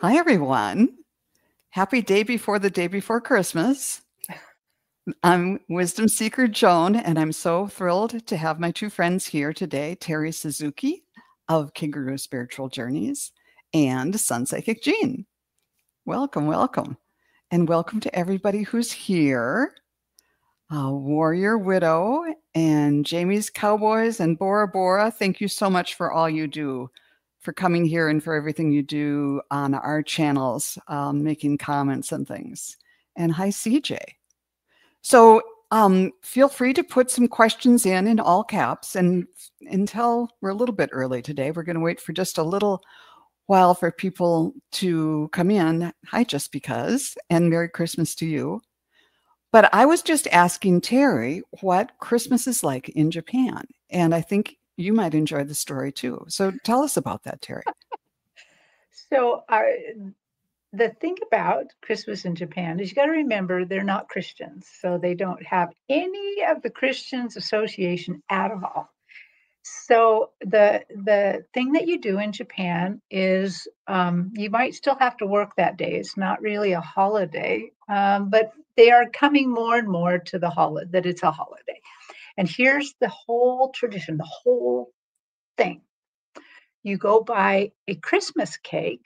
Hi, everyone. Happy day before the day before Christmas. I'm Wisdom Seeker Joan, and I'm so thrilled to have my two friends here today, Terry Suzuki of Kangaroo Spiritual Journeys and Sun Psychic Jean. Welcome, welcome. And welcome to everybody who's here. Warrior Widow and Jamie's Cowboys and Bora Bora, thank you so much for all you do, for coming here and for everything you do on our channels, making comments and things. And hi, CJ. So feel free to put some questions in all caps. And until we're a little bit early today, we're going to wait for just a little while for people to come in. Hi, just because, and Merry Christmas to you. But I was just asking Terry what Christmas is like in Japan. And I think you might enjoy the story too. So tell us about that, Terry. So the thing about Christmas in Japan is you got to remember they're not Christians. So they don't have any of the Christians association at all. So the thing that you do in Japan is you might still have to work that day. It's not really a holiday, but they are coming more and more to the holiday, that it's a holiday. And here's the whole tradition, the whole thing. You go buy a Christmas cake,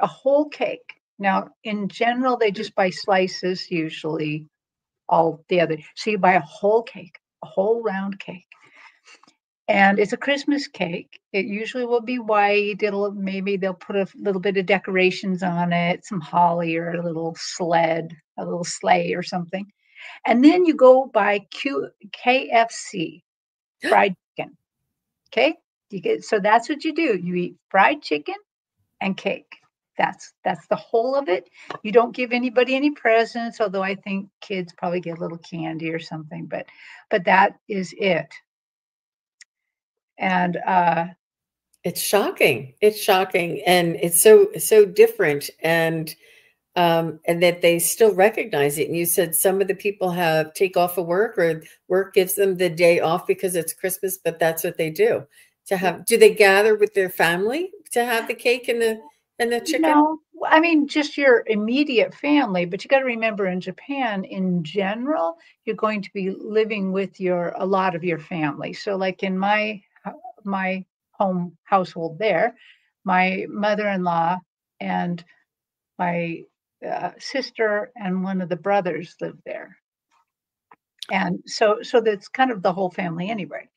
a whole cake. Now, in general, they just buy slices, usually all the other. So you buy a whole cake, a whole round cake. And it's a Christmas cake. It usually will be white. Maybe they'll put a little bit of decorations on it, some holly or a little sled, a little sleigh or something. And then you go buy KFC, fried chicken. Okay? So that's what you do. You eat fried chicken and cake. That's the whole of it. You don't give anybody any presents, although I think kids probably get a little candy or something, but that is it. And it's shocking. It's shocking. And it's so different. And that they still recognize it. And you said some of the people take off of work, or work gives them the day off because it's Christmas, but that's what they do. Do they gather with their family to have the cake and the chicken? No, I mean, just your immediate family, but you got to remember in Japan, in general, you're going to be living with a lot of your family. So like in my home household there, my mother-in-law and my sister and one of the brothers live there. And so that's kind of the whole family anyway.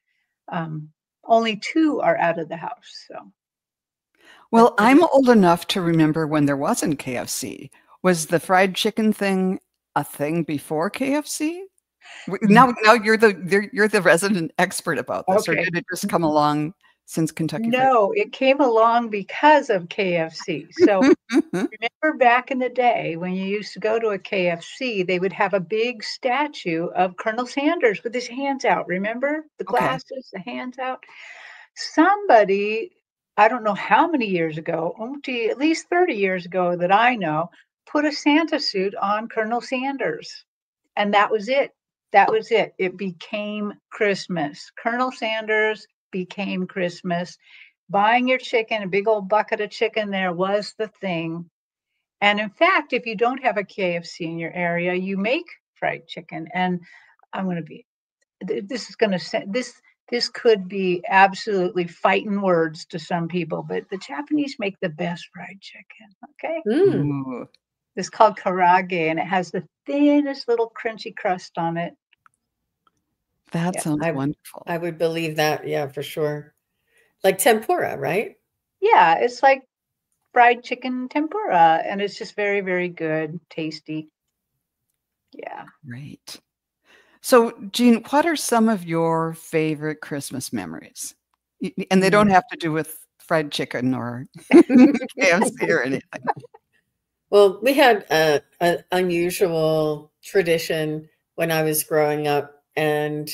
Only two are out of the house. So. Well, I'm old enough to remember when there wasn't KFC. Was the fried chicken thing a thing before KFC? Now you're the resident expert about this, Okay. or did it just come along since Kentucky Fried? No, it came along because of KFC. So remember back in the day when you used to go to a KFC, they would have a big statue of Colonel Sanders with his hands out. Remember the glasses, the hands out? Somebody, I don't know how many years ago, at least 30 years ago that I know, put a Santa suit on Colonel Sanders. And that was it. That was it. It became Christmas. Colonel Sanders became Christmas. Buying your chicken, a big old bucket of chicken there was the thing. And in fact, if you don't have a KFC in your area, you make fried chicken. And this could be absolutely fighting words to some people, but the Japanese make the best fried chicken. Okay. Mm. It's called karage, and it has the thinnest little crunchy crust on it. That sounds wonderful. I would believe that. Yeah, for sure. Like tempura, right? Yeah, it's like fried chicken tempura, and it's just very, very good, tasty. Yeah. Great. So, Jean, what are some of your favorite Christmas memories? And they don't have to do with fried chicken or KFC or anything. Well, we had an unusual tradition when I was growing up, and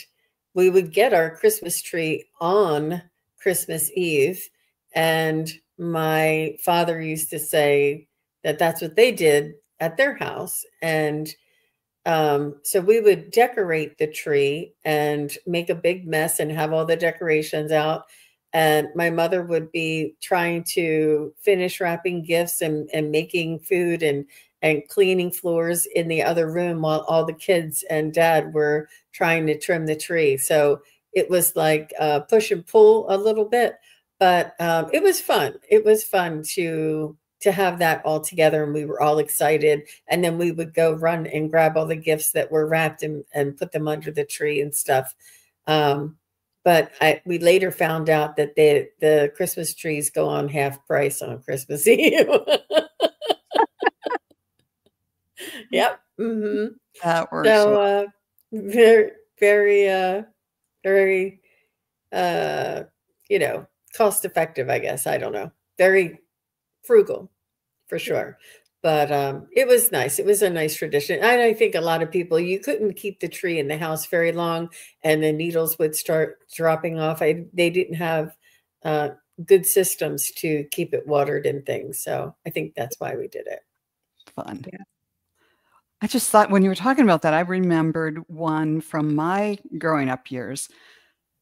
we would get our Christmas tree on Christmas Eve. And my father used to say that that's what they did at their house. And so we would decorate the tree and make a big mess and have all the decorations out. and my mother would be trying to finish wrapping gifts and making food and cleaning floors in the other room while all the kids and dad were trying to trim the tree. So it was like push and pull a little bit, but it was fun. It was fun to have that all together, and we were all excited. And then we would go run and grab all the gifts that were wrapped and put them under the tree and stuff. But we later found out that the Christmas trees go on half price on Christmas Eve. Yep. Mm-hmm. That works. So very, very, very, cost effective, I guess. I don't know. Very frugal, for sure. But it was nice. It was a nice tradition. And I think a lot of people, you couldn't keep the tree in the house very long, and the needles would start dropping off. They didn't have good systems to keep it watered and things. So I think that's why we did it. Fun. Yeah. I just thought when you were talking about that, I remembered one from my growing up years.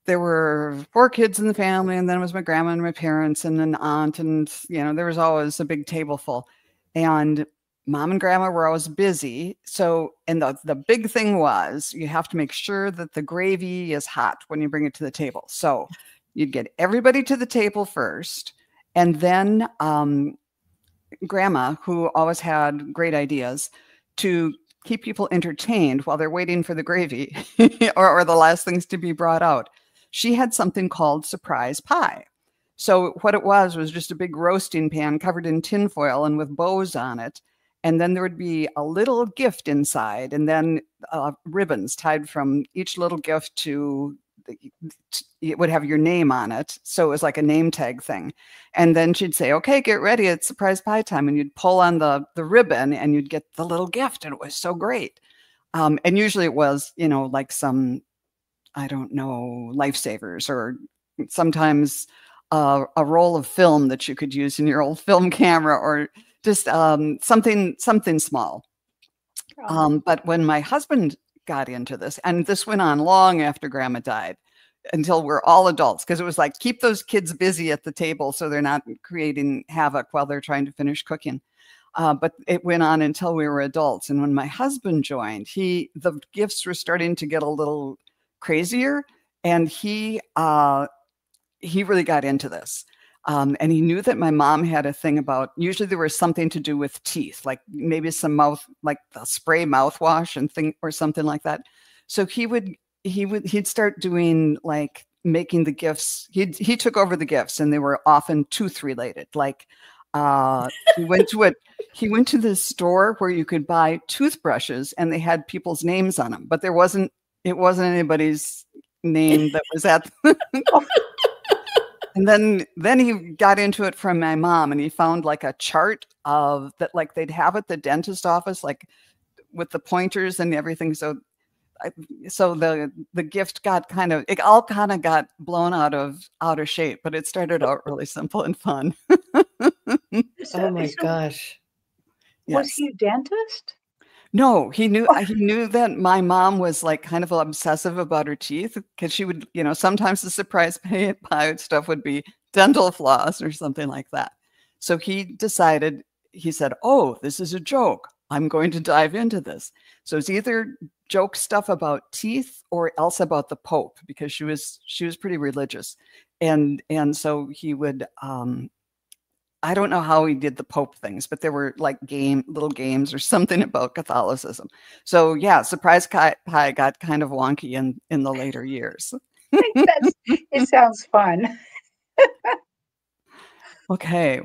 There were 4 kids in the family, and then it was my grandma and my parents and an aunt, and there was always a big table full. And mom and grandma were always busy. So, and the big thing was you have to make sure that the gravy is hot when you bring it to the table. So you'd get everybody to the table first, and then grandma, who always had great ideas to keep people entertained while they're waiting for the gravy or the last things to be brought out. She had something called surprise pie. So what it was just a big roasting pan covered in tinfoil and with bows on it. And then there would be a little gift inside, and then ribbons tied from each little gift to, it would have your name on it. So it was like a name tag thing. And then she'd say, okay, get ready. It's surprise pie time. And you'd pull on the ribbon and you'd get the little gift. And it was so great. And usually it was, like some, I don't know, lifesavers, or sometimes a roll of film that you could use in your old film camera, or just something small. But when my husband got into this, and this went on long after grandma died, until we're all adults, because it was like, keep those kids busy at the table so they're not creating havoc while they're trying to finish cooking. But it went on until we were adults. And when my husband joined, the gifts were starting to get a little crazier, and he really got into this. And he knew that my mom had a thing about, usually there was something to do with teeth, like maybe some mouth, like the spray mouthwash and thing or something like that. So he'd start doing, like, making the gifts. He took over the gifts, and they were often tooth related. Like he went to this store where you could buy toothbrushes, and they had people's names on them, but it wasn't anybody's name that was at And then he got into it from my mom, and he found like a chart of that, like they'd have at the dentist office, like with the pointers and everything. So the gift got it all kind of got blown out of shape, but it started out really simple and fun. Oh my gosh. Was he a dentist? No, he knew that my mom was like kind of obsessive about her teeth, because she would, sometimes the surprise pie stuff would be dental floss or something like that. So he decided, he said, oh, this is a joke. I'm going to dive into this. So it's either joke stuff about teeth or else about the Pope, because she was pretty religious. And so he would, I don't know how he did the Pope things, but there were like little games or something about Catholicism. So yeah, surprise pie got kind of wonky in the later years. It sounds fun. Okay,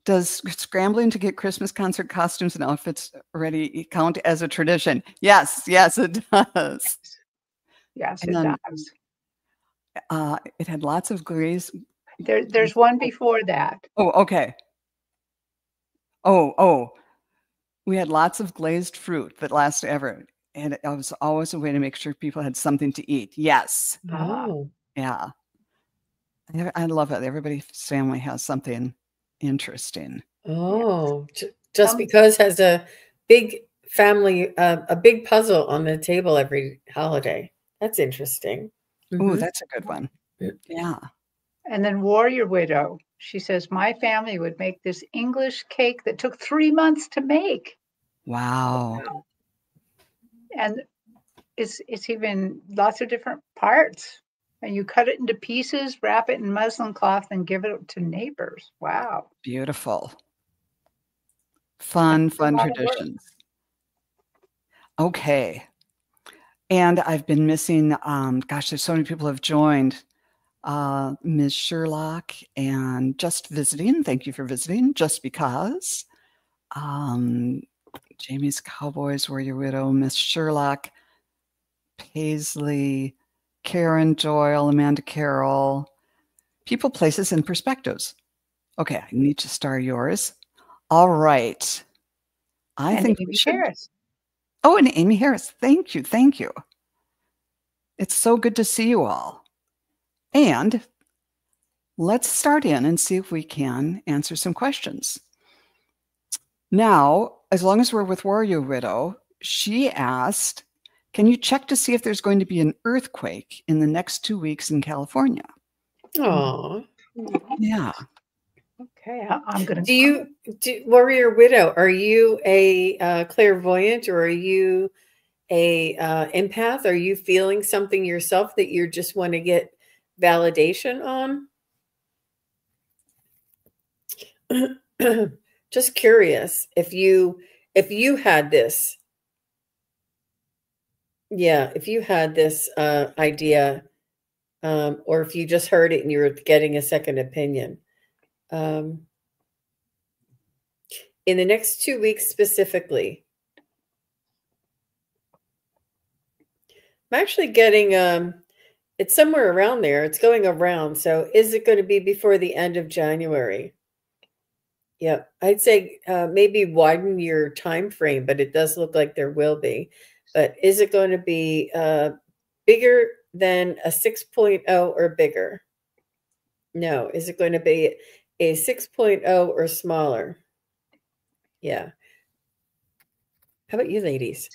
does scrambling to get Christmas concert costumes and outfits ready count as a tradition? Yes, it does. Yes, it does. It had lots of glaze. There's one before that. Oh, okay. Oh, we had lots of glazed fruit that lasted ever. And it was always a way to make sure people had something to eat. Yes. Oh. Yeah. I love it. Everybody's family has something interesting. Oh, yes. Just because has a big family, a big puzzle on the table every holiday. That's interesting. Oh, that's a good one. Yeah. And then Warrior Widow, she says, my family would make this English cake that took 3 months to make. Wow. And it's even lots of different parts. And you cut it into pieces, wrap it in muslin cloth, and give it to neighbors. Wow. Beautiful. Fun traditions. Okay. And I've been missing, gosh, there's so many people have joined. Ms. Sherlock and Just Visiting. Thank you for visiting. Just Because. Jamie's Cowboys, Warrior Widow, Miss Sherlock, Paisley, Karen Doyle, Amanda Carroll. People, Places, and Perspectives. Okay, I need to star yours. All right. I think Amy we should. Harris. Oh, and Amy Harris. Thank you. Thank you. It's so good to see you all. And let's start in and see if we can answer some questions. Now, as long as we're with Warrior Widow, she asked, can you check to see if there's going to be an earthquake in the next 2 weeks in California? Oh, Yeah. Okay, I'm going to. Warrior Widow, are you a clairvoyant, or are you a empath? Are you feeling something yourself that you just want to get validation on? Just curious if you had this, if you had this idea, or if you just heard it and you're getting a second opinion. In the next 2 weeks specifically, I'm actually getting it's somewhere around there. It's going around. So is it going to be before the end of January? Yeah, I'd say maybe widen your time frame, but it does look like there will be. But is it going to be bigger than a 6.0 or bigger? No. Is it going to be a 6.0 or smaller? Yeah. How about you, ladies?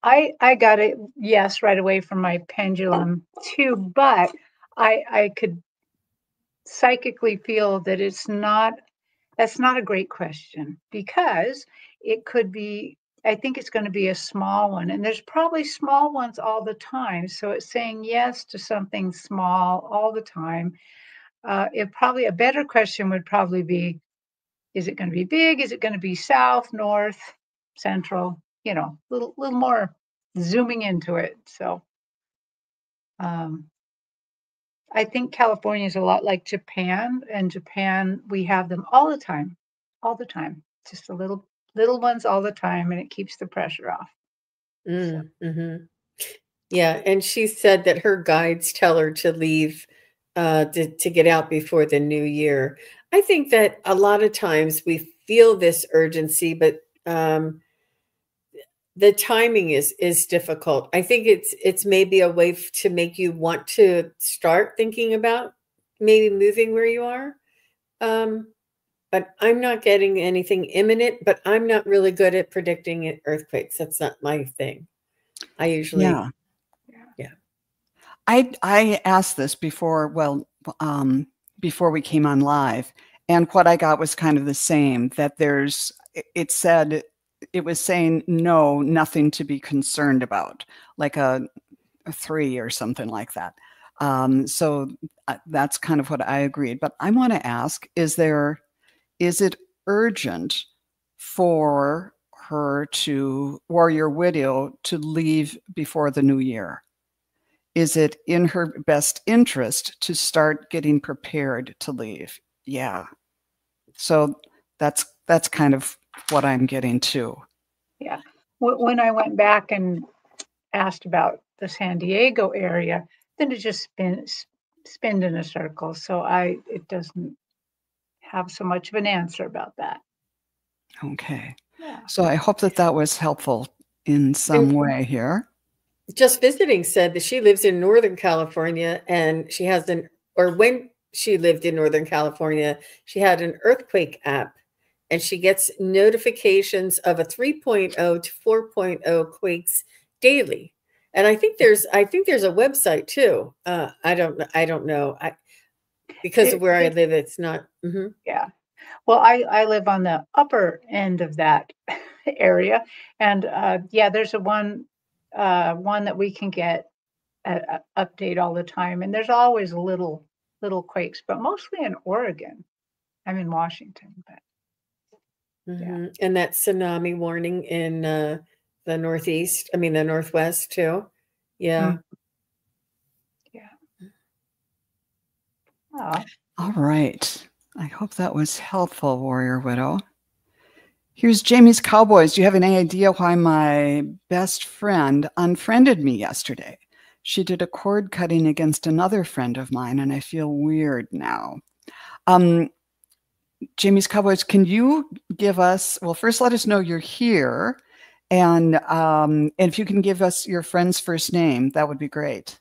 I got it, yes, right away from my pendulum too, but I could psychically feel that that's not a great question, because it could be, I think it's going to be a small one, and there's probably small ones all the time. So it's saying yes to something small all the time. A better question would probably be, is it going to be big? Is it going to be south, north, central? Little more zooming into it. So I think California is a lot like Japan, and Japan, we have them all the time, just the little ones all the time, and it keeps the pressure off. Mm-hmm. Yeah, and she said that her guides tell her to leave, to get out before the new year. I think that a lot of times we feel this urgency, but the timing is difficult. I think it's maybe a way to make you want to start thinking about maybe moving where you are. But I'm not getting anything imminent, but I'm not really good at predicting earthquakes. That's not my thing. I usually, yeah. I asked this before, before we came on live, and what I got was kind of the same, that it was saying, no, nothing to be concerned about, like a 3 or something like that. So that's kind of what I agreed. But I want to ask, is it urgent for her Warrior Widow to leave before the new year? Is it in her best interest to start getting prepared to leave? Yeah. So that's kind of what I'm getting to. Yeah. When I went back and asked about the San Diego area, then it just spinned in a circle. So it doesn't have so much of an answer about that. Okay. Yeah. So I hope that was helpful in some way here. Just Visiting said that she lives in Northern California, and when she lived in Northern California, she had an earthquake app, and she gets notifications of a 3.0 to 4.0 quakes daily. And I think there's a website too. I don't know. Because of where I live, it's not. Yeah. Well, I live on the upper end of that area, and yeah, there's one that we can get update all the time, and there's always little quakes, but mostly in Oregon. I'm in Washington, but yeah. And that tsunami warning in the Northeast. I mean, the Northwest too. Yeah. Yeah. Oh. All right. I hope that was helpful, Warrior Widow. Here's Jamie's Cowboys. Do you have any idea why my best friend unfriended me yesterday? She did a cord cutting against another friend of mine, and I feel weird now. Jamie's Cowboys, can you give us, well, first let us know you're here, and if you can give us your friend's first name, that would be great.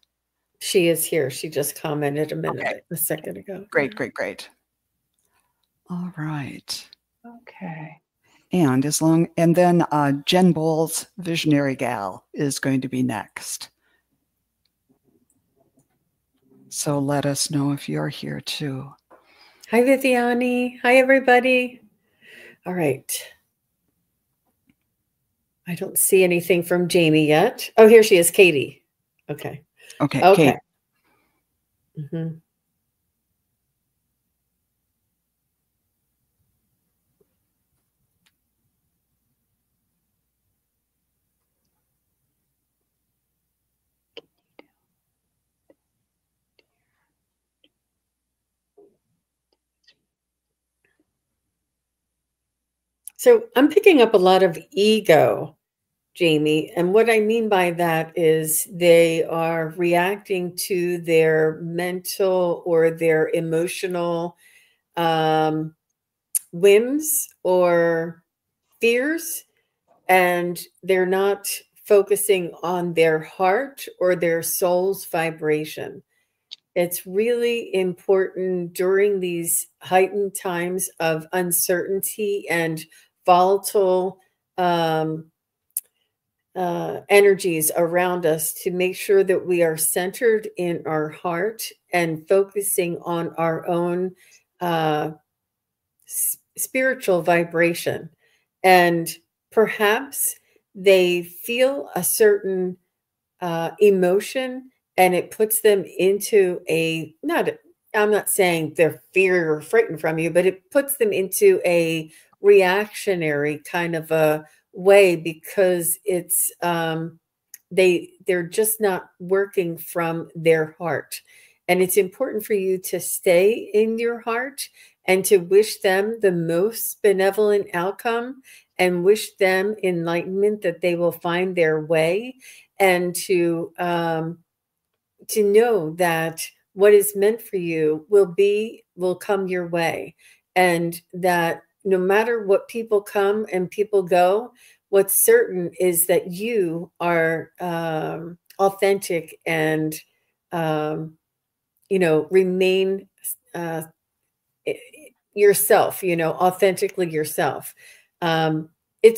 She is here. She just commented a second ago. Great. All right. Okay. And then Jen Bowles, Visionary Gal, is going to be next. So let us know if you're here too. Hi, Viviani. Hi, everybody. All right. I don't see anything from Jamie yet. Oh, here she is, Katie. Okay. Okay. Mm-hmm. So I'm picking up a lot of ego, Jamie. And what I mean by that is they are reacting to their mental or their emotional whims or fears, and they're not focusing on their heart or their soul's vibration. It's really important during these heightened times of uncertainty and volatile energies around us to make sure that we are centered in our heart and focusing on our own spiritual vibration. And perhaps they feel a certain emotion, and it puts them into I'm not saying they're fear or frightened from you, but it puts them into a reactionary kind of a way, because it's they're just not working from their heart. And it's important for you to stay in your heart and to wish them the most benevolent outcome and wish them enlightenment, that they will find their way, and to know that what is meant for you will come your way, and that no matter what people come and people go, what's certain is that you are authentic and remain yourself, authentically yourself. It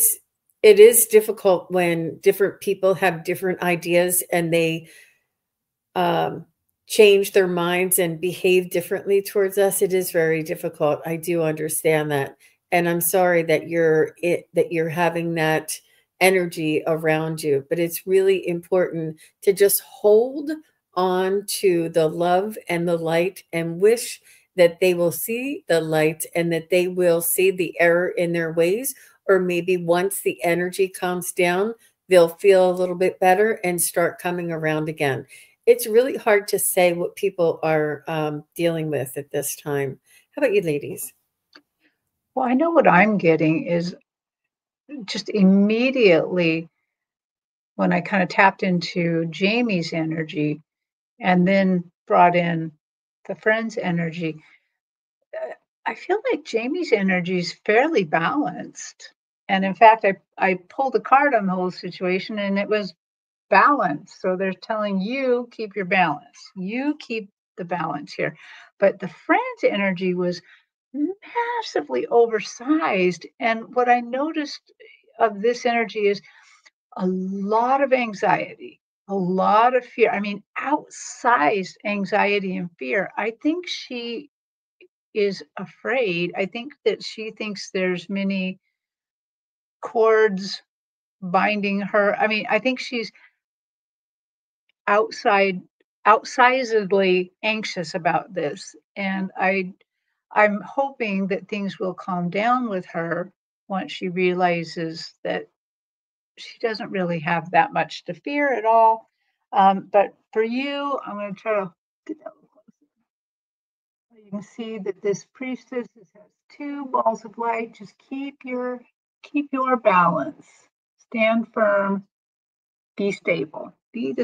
is difficult when different people have different ideas and they change their minds and behave differently towards us. It is very difficult. I do understand that. And I'm sorry that you're having that energy around you, but it's really important to just hold on to the love and the light and wish that they will see the light and that they will see the error in their ways. Or maybe once the energy calms down, they'll feel a little bit better and start coming around again. It's really hard to say what people are dealing with at this time. How about you, ladies? Well, I know what I'm getting is just immediately when I kind of tapped into Jamie's energy and then brought in the friend's energy, I feel like Jamie's energy is fairly balanced. And in fact, I pulled a card on the whole situation and it was balance. So they're telling you, keep your balance. You keep the balance here. But the friend's energy was massively oversized. And what I noticed of this energy is a lot of anxiety, a lot of fear. I mean, outsized anxiety and fear. I think she is afraid. I think that she thinks there's many cords binding her. I mean, I think she's outside outsizedly anxious about this, and I'm hoping that things will calm down with her once she realizes that she doesn't really have that much to fear at all. But for you, I'm going to try to get that a little closer. You can see that this priestess has two balls of light. Just keep your balance. Stand firm. Be stable. Be the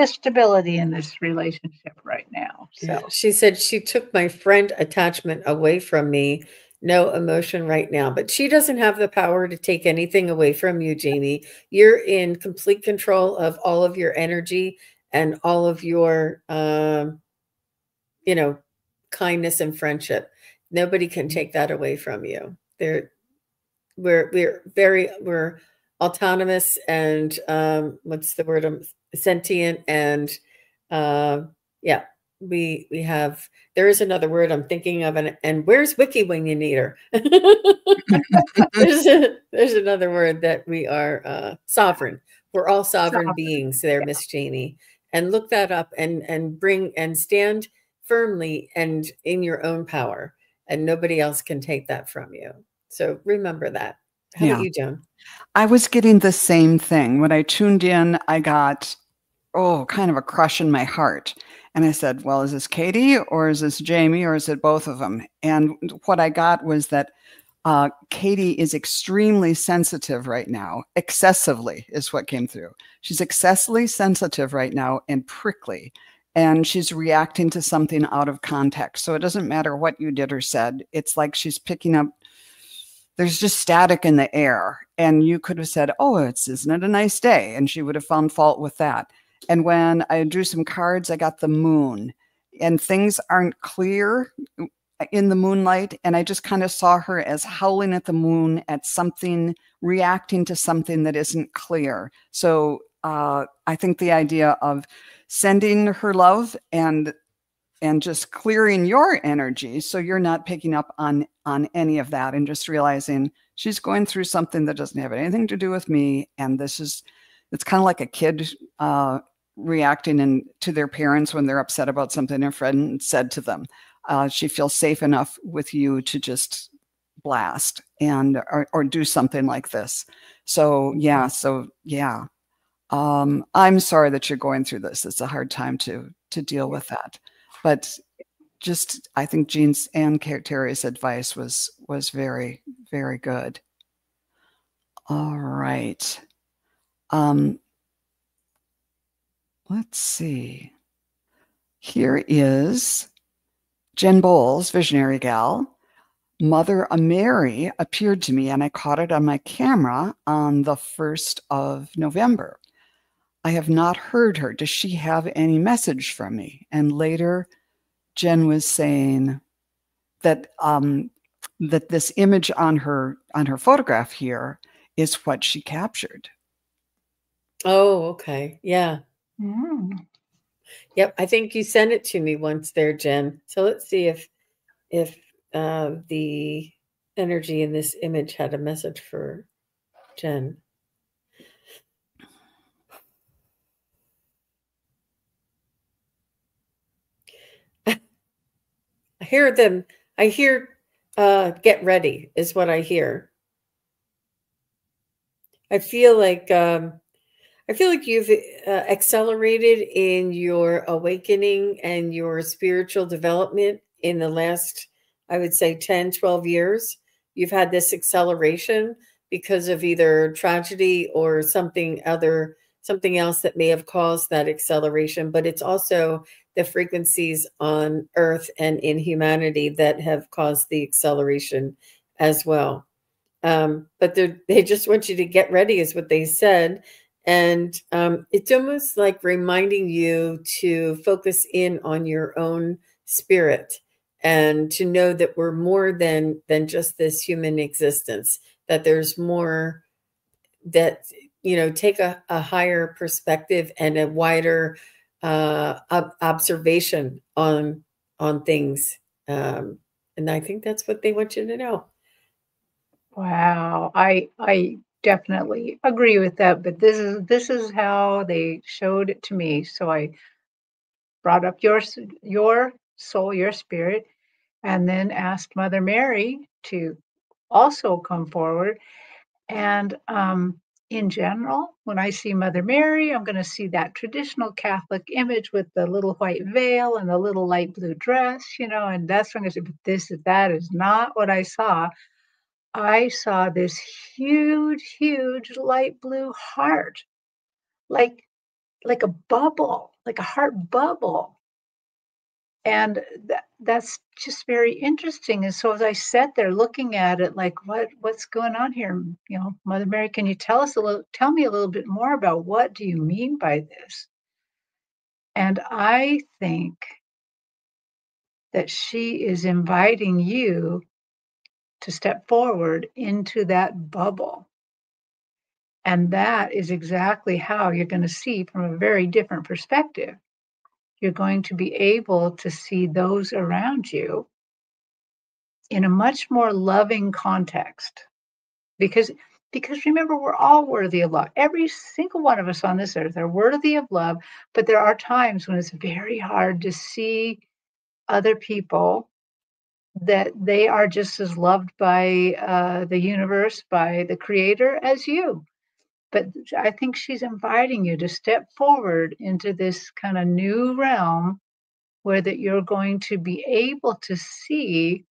stability in this relationship right now. Yeah. So She said she took my friend attachment away from me. No emotion right now. But she doesn't have the power to take anything away from you, Jamie. You're in complete control of all of your energy and all of your, you know, kindness and friendship. Nobody can take that away from you. We're autonomous and what's the word? Sentient and yeah, we have. There is another word I'm thinking of, and where's Wiki when you need her? there's another word that we are sovereign. We're all sovereign beings there, yeah. Miss Jamie. And look that up and bring and stand firmly and in your own power, and nobody else can take that from you. So remember that. How about you, Joan? I was getting the same thing. When I tuned in, I got, kind of a crush in my heart. And I said, well, is this Katie or is this Jamie or is it both of them? And what I got was that Katie is extremely sensitive right now. Excessively is what came through. She's excessively sensitive right now and prickly. And she's reacting to something out of context. So it doesn't matter what you did or said. It's like she's picking up, there's just static in the air. And you could have said, oh, isn't it a nice day? And she would have found fault with that. And when I drew some cards, I got the moon. And things aren't clear in the moonlight. And I just kind of saw her as howling at the moon, at something, reacting to something that isn't clear. So I think the idea of sending her love and just clearing your energy so you're not picking up on any of that, and just realizing she's going through something that doesn't have anything to do with me. And it's kind of like a kid reacting to their parents when they're upset about something a friend said to them. She feels safe enough with you to just blast or do something like this. So yeah. I'm sorry that you're going through this. It's a hard time to deal with that. But just, I think Jean's and Terry's advice was very, very good. All right. Let's see. Here is Jen Bowles, visionary gal. Mother Mary appeared to me and I caught it on my camera on the 1st of November. I have not heard her. Does she have any message from me? And later, Jen was saying that that this image on her photograph here is what she captured. Oh, okay. Yeah. Mm. Yep. I think you sent it to me once there, Jen. So let's see if the energy in this image had a message for Jen. I hear them. I hear get ready is what I hear. I feel like you've accelerated in your awakening and your spiritual development in the last, I would say 10, 12 years. You've had this acceleration because of either tragedy or something else that may have caused that acceleration, but it's also the frequencies on Earth and in humanity that have caused the acceleration as well. But they just want you to get ready is what they said. And it's almost like reminding you to focus in on your own spirit and to know that we're more than just this human existence, that there's more, that take a higher perspective and a wider observation on things. And I think that's what they want you to know. Wow, I definitely agree with that, but this is how they showed it to me. So I brought up your soul, your spirit, and then asked Mother Mary to also come forward. And in general, when I see Mother Mary, I'm going to see that traditional Catholic image with the little white veil and the little light blue dress, and that's when I said, but that is not what I saw. I saw this huge, huge light blue heart, like a bubble, like a heart bubble. And that's just very interesting. And so as I sat there looking at it, like, what's going on here? Mother Mary, can you tell me a little bit more about what do you mean by this? And I think that she is inviting you to step forward into that bubble. And that is exactly how you're going to see from a very different perspective. You're going to be able to see those around you in a much more loving context. Because remember, we're all worthy of love. Every single one of us on this earth are worthy of love, but there are times when it's very hard to see other people that they are just as loved by the universe, by the creator as you. But I think she's inviting you to step forward into this kind of new realm where that you're going to be able to see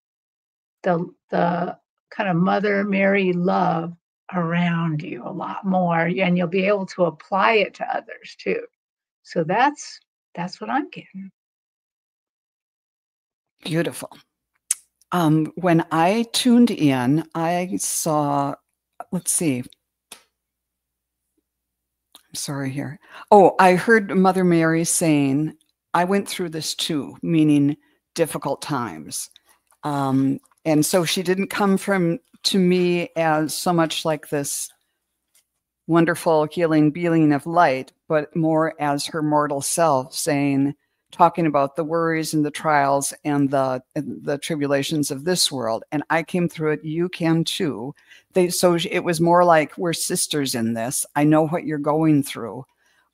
the kind of Mother Mary love around you a lot more, and you'll be able to apply it to others too. So that's what I'm getting. Beautiful. When I tuned in, I saw, let's see. I'm sorry here. Oh, I heard Mother Mary saying, I went through this too, meaning difficult times. And so she didn't come to me as so much like this wonderful healing being of light, but more as her mortal self talking about the worries and the trials and the tribulations of this world. And I came through it. You can too. So it was more like we're sisters in this. I know what you're going through.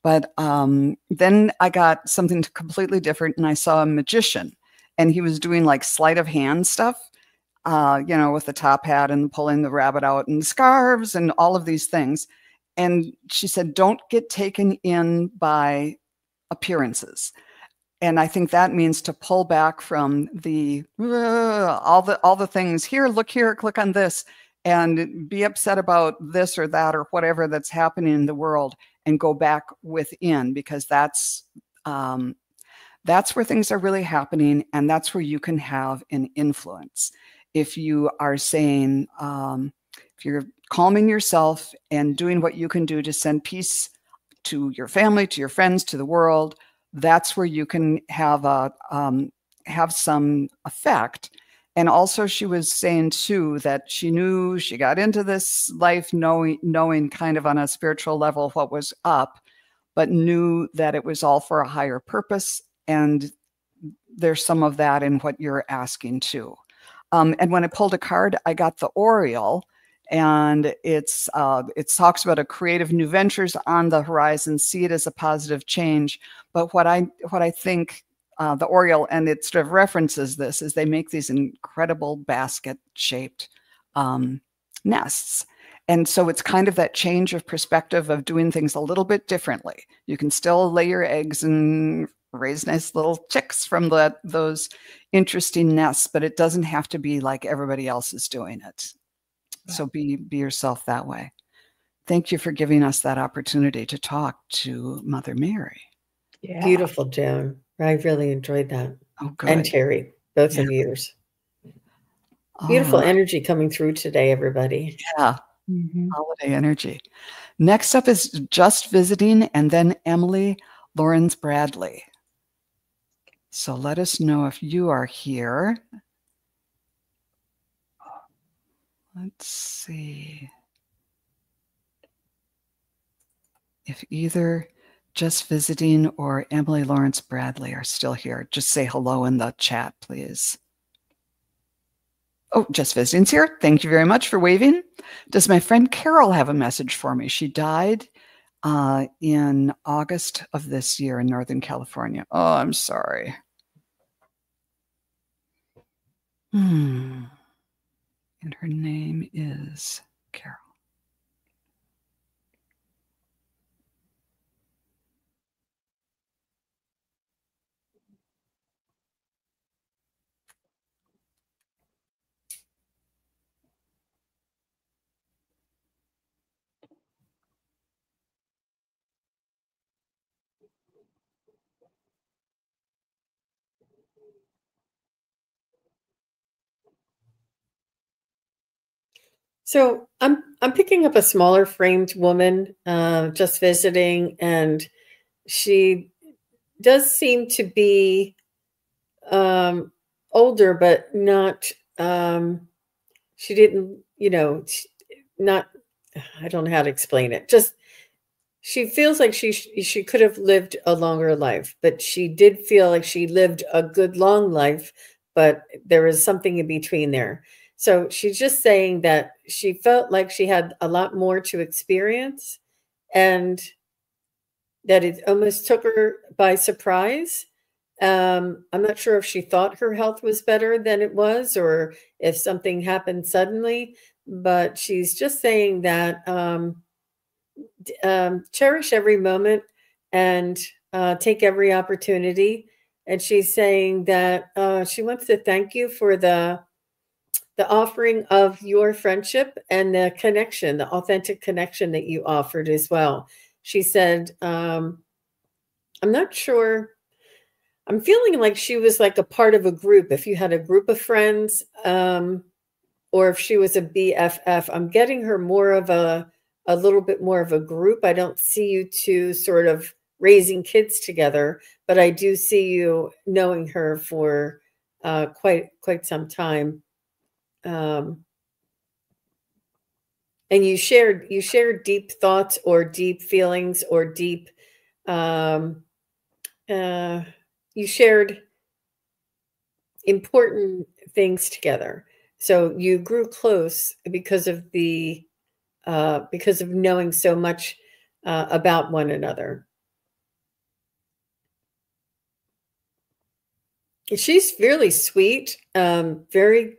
But then I got something completely different, and I saw a magician, and he was doing like sleight of hand stuff, with the top hat and pulling the rabbit out and scarves and all of these things. And she said, don't get taken in by appearances. And I think that means to pull back from all the things here, look here, click on this, and be upset about this or that or whatever that's happening in the world, and go back within, because that's where things are really happening, and that's where you can have an influence. If you are saying, if you're calming yourself and doing what you can do to send peace to your family, to your friends, to the world, that's where you can have some effect. And also she was saying too, that she knew she got into this life knowing kind of on a spiritual level what was up, but knew that it was all for a higher purpose. And there's some of that in what you're asking too. And when I pulled a card, I got the Oriole, and it talks about a creative new ventures on the horizon. See it as a positive change. But what I think the Oriole, and it sort of references this, is they make these incredible basket-shaped nests. And so it's kind of that change of perspective of doing things a little bit differently. You can still lay your eggs and raise nice little chicks from those interesting nests, but it doesn't have to be like everybody else is doing it. So be yourself that way. Thank you for giving us that opportunity to talk to Mother Mary. Yeah. Beautiful, Joan. I really enjoyed that. Oh, good. And Terry, both of yours. Beautiful energy coming through today, everybody. Yeah. Holiday energy. Next up is Just Visiting, and then Emily Lawrence Bradley. So let us know if you are here. Let's see. if either Just Visiting or Emily Lawrence Bradley are still here. Just say hello in the chat, please. Oh, Just Visiting's here. Thank you very much for waving. Does my friend Carol have a message for me? She died in August of this year in Northern California. Oh, I'm sorry. And her name is Carol. So I'm picking up a smaller framed woman, just visiting, and she does seem to be older, but not. She didn't, not. I don't know how to explain it. Just she feels like she could have lived a longer life, but she did feel like she lived a good long life, but there was something in between there. So she's just saying that she felt like she had a lot more to experience and that it almost took her by surprise. I'm not sure if she thought her health was better than it was or if something happened suddenly, but she's just saying that cherish every moment and take every opportunity. And she's saying that she wants to thank you for the offering of your friendship and the connection, the authentic connection that you offered as well. She said, I'm not sure. I'm feeling like she was like a part of a group. If you had a group of friends, or if she was a BFF, I'm getting her more of a little bit more of a group. I don't see you two sort of raising kids together, but I do see you knowing her for quite some time. And you shared deep thoughts or deep feelings or deep you shared important things together. So you grew close because of because of knowing so much about one another. She's really sweet, very,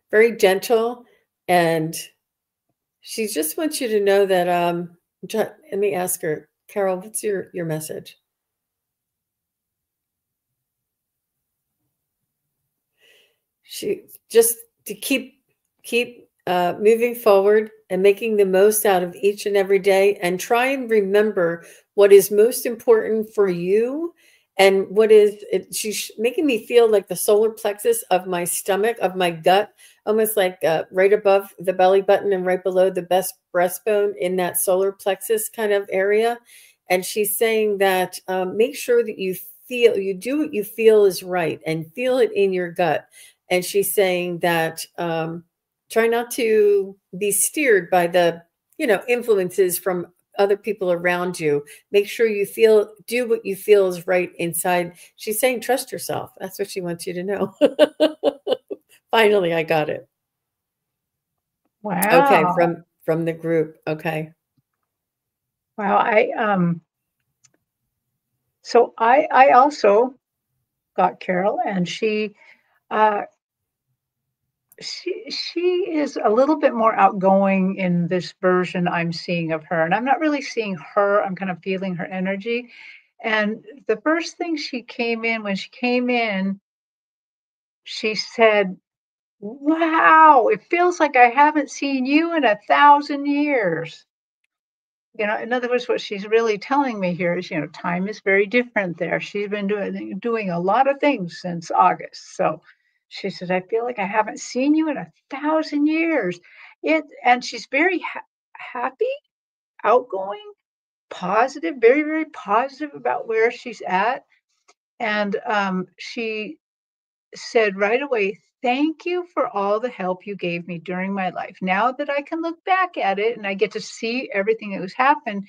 very gentle, and she just wants you to know that. Let me ask her, Carol, what's your message? She just to keep moving forward and making the most out of each and every day, and try and remember what is most important for you and what is it. She's making me feel like the solar plexus of my stomach, of my gut, almost like right above the belly button and right below the best breastbone, in that solar plexus kind of area. And she's saying that make sure that you do what you feel is right and feel it in your gut. And she's saying that try not to be steered by the, influences from other people around you. Make sure you do what you feel is right inside. She's saying, trust yourself. That's what she wants you to know. Finally, I got it. Wow. Okay, from the group. Okay. Wow. So I also got Carol, and she is a little bit more outgoing in this version I'm seeing of her. And I'm not really seeing her, I'm kind of feeling her energy. And the first thing when she came in, she said, "Wow, it feels like I haven't seen you in 1,000 years." In other words, what she's really telling me here is, time is very different there. She's been doing a lot of things since August. So she says, "I feel like I haven't seen you in 1,000 years." And she's very happy, outgoing, positive, very, very positive about where she's at. And she said right away, "Thank you for all the help you gave me during my life. Now that I can look back at it and I get to see everything that was happened,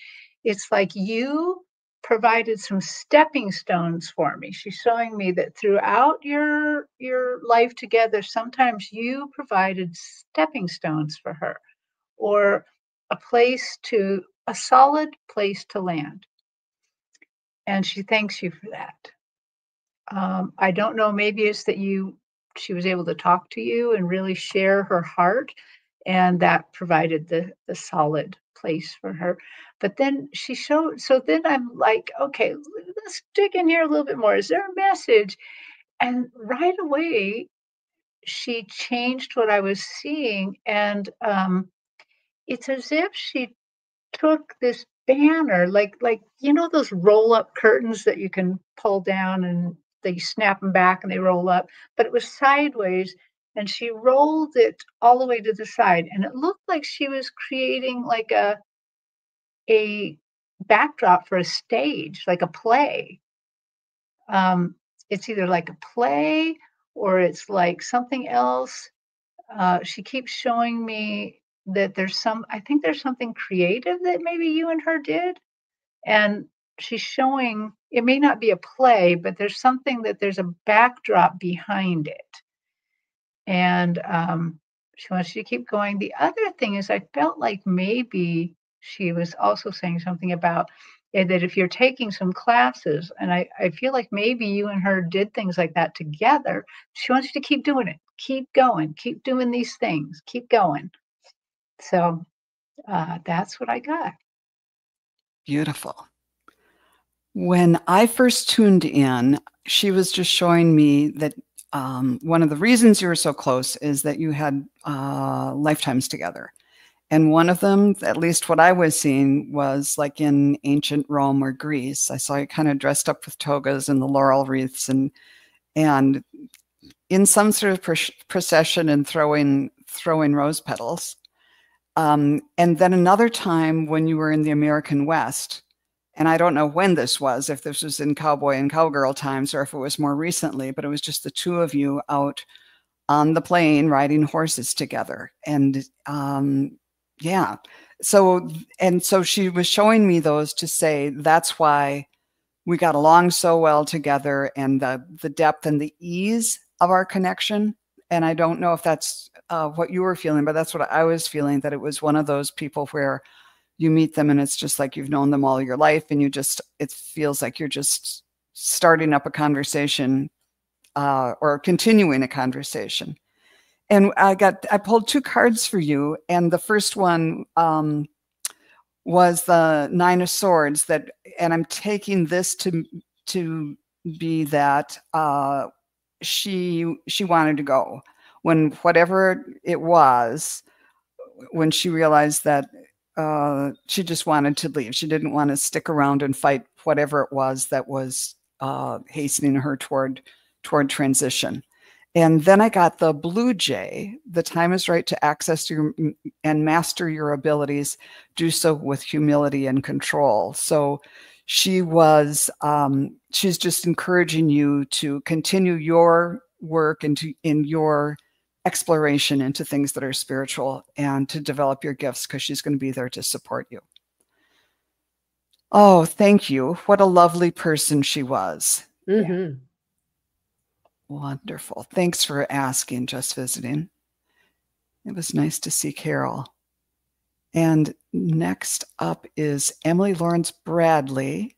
it's like you provided some stepping stones for me. She's showing me that throughout your life together, sometimes you provided stepping stones for her, or a solid place to land. And she thanks you for that. I don't know, maybe it's that she was able to talk to you and really share her heart, and that provided the solid place for her. But then so then I'm like, okay, let's dig in here a little bit more. Is there a message? And right away, she changed what I was seeing. And it's as if she took this banner, like those roll up curtains that you can pull down and they snap them back and they roll up, but it was sideways, and she rolled it all the way to the side, and it looked like she was creating like a backdrop for a stage, like a play. It's either like a play or it's like something else. She keeps showing me that I think there's something creative that maybe you and her did. And she's showing, it may not be a play, but there's a backdrop behind it. And she wants you to keep going. The other thing is, I felt like maybe she was also saying something about that if you're taking some classes, and I feel like maybe you and her did things like that together, she wants you to keep doing it. Keep going. Keep doing these things. Keep going. So that's what I got. Beautiful. When I first tuned in, she was just showing me that one of the reasons you were so close is that you had lifetimes together. And one of them, at least what I was seeing, was like in ancient Rome or Greece. I saw you kind of dressed up with togas and the laurel wreaths and in some sort of procession and throwing rose petals. And then another time when you were in the American West, and I don't know when this was, if this was in cowboy and cowgirl times or if it was more recently, but it was just the two of you out on the plain riding horses together. And yeah, so she was showing me those to say that's why we got along so well together, and the depth and the ease of our connection. And I don't know if that's what you were feeling, but that's what I was feeling, that it was one of those people where you meet them and it's just like you've known them all your life, and it feels like you're just starting up a conversation or continuing a conversation. And I pulled two cards for you, and the first one was the Nine of Swords, and I'm taking this to be that she wanted to go when whatever it was, when she realized that she just wanted to leave. She didn't want to stick around and fight whatever it was that was hastening her toward transition. And then I got the Blue Jay. The time is right to access and master your abilities. Do so with humility and control. So she's just encouraging you to continue your work in your exploration into things that are spiritual and to develop your gifts, because she's going to be there to support you. Oh, thank you. What a lovely person she was. Mm-hmm. Yeah. Wonderful. Thanks for asking, Just Visiting. It was nice to see Carol. And next up is Emily Lawrence Bradley.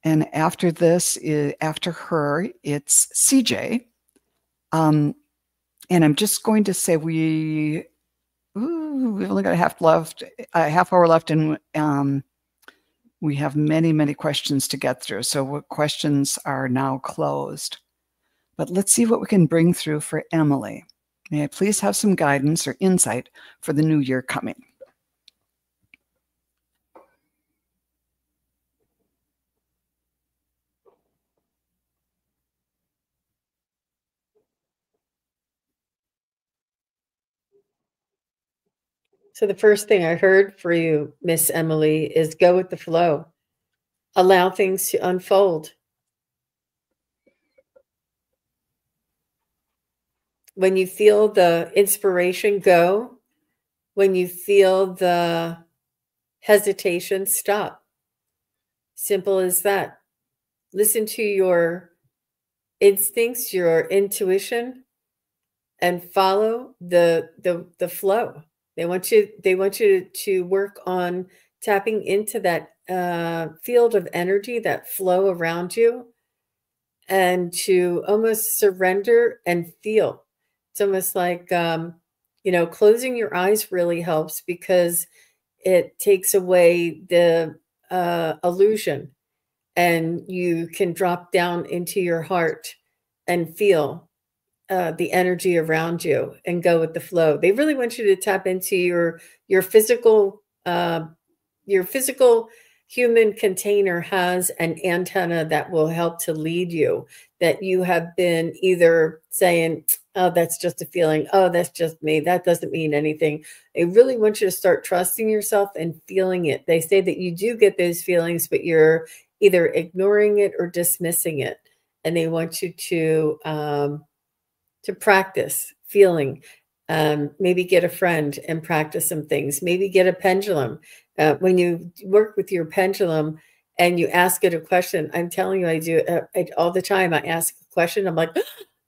And after her, it's CJ. And I'm just going to say we've only got a half hour left, and we have many, many questions to get through. So questions are now closed. But let's see what we can bring through for Emily. May I please have some guidance or insight for the new year coming? So the first thing I heard for you, Miss Emily, is go with the flow. Allow things to unfold. When you feel the inspiration, go. When you feel the hesitation, stop. Simple as that. Listen to your instincts, your intuition, and follow the flow. They want you to work on tapping into that field of energy, that flow around you, and to almost surrender and feel. It's almost like, closing your eyes really helps because it takes away the illusion, and you can drop down into your heart and feel the energy around you and go with the flow. They really want you to tap into your physical human container has an antenna that will help to lead you, that you have been either saying, oh, that's just a feeling. Oh, that's just me. That doesn't mean anything. They really want you to start trusting yourself and feeling it. They say that you do get those feelings, but you're either ignoring it or dismissing it. And they want you to practice feeling. Maybe get a friend and practice some things. Maybe get a pendulum. When you work with your pendulum and you ask it a question, I'm telling you, I do it all the time. I ask a question. I'm like,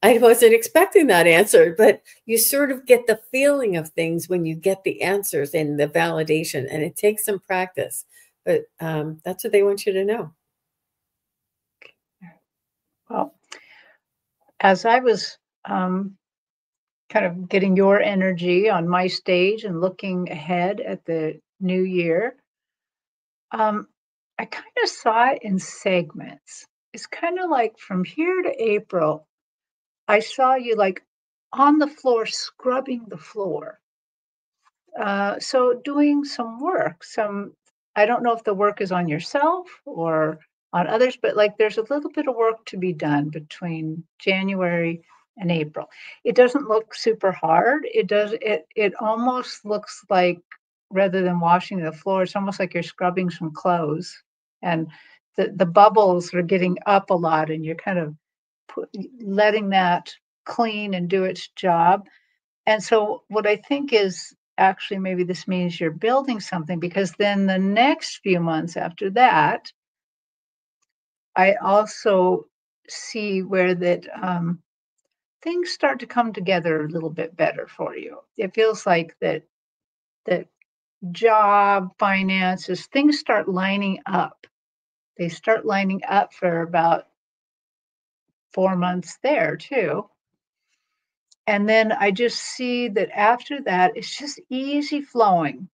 I wasn't expecting that answer, but you sort of get the feeling of things when you get the answers and the validation, and it takes some practice, but that's what they want you to know. Well, as I was kind of getting your energy on my stage and looking ahead at the new year, I kind of saw it in segments. It's kind of like from here to April, I saw you like on the floor, scrubbing the floor. So doing some work, I don't know if the work is on yourself or on others, but like there's a little bit of work to be done between January and April. It doesn't look super hard. It almost looks like, rather than washing the floor, it's almost like you're scrubbing some clothes, and the bubbles are getting up a lot, and you're kind of letting that clean and do its job. And so what I think is, actually, maybe this means you're building something, because then the next few months after that, I also see where that things start to come together a little bit better for you. It feels like that job, finances, things start lining up. They start lining up for about 4 months there too. And then I just see that after that, it's just easy flowing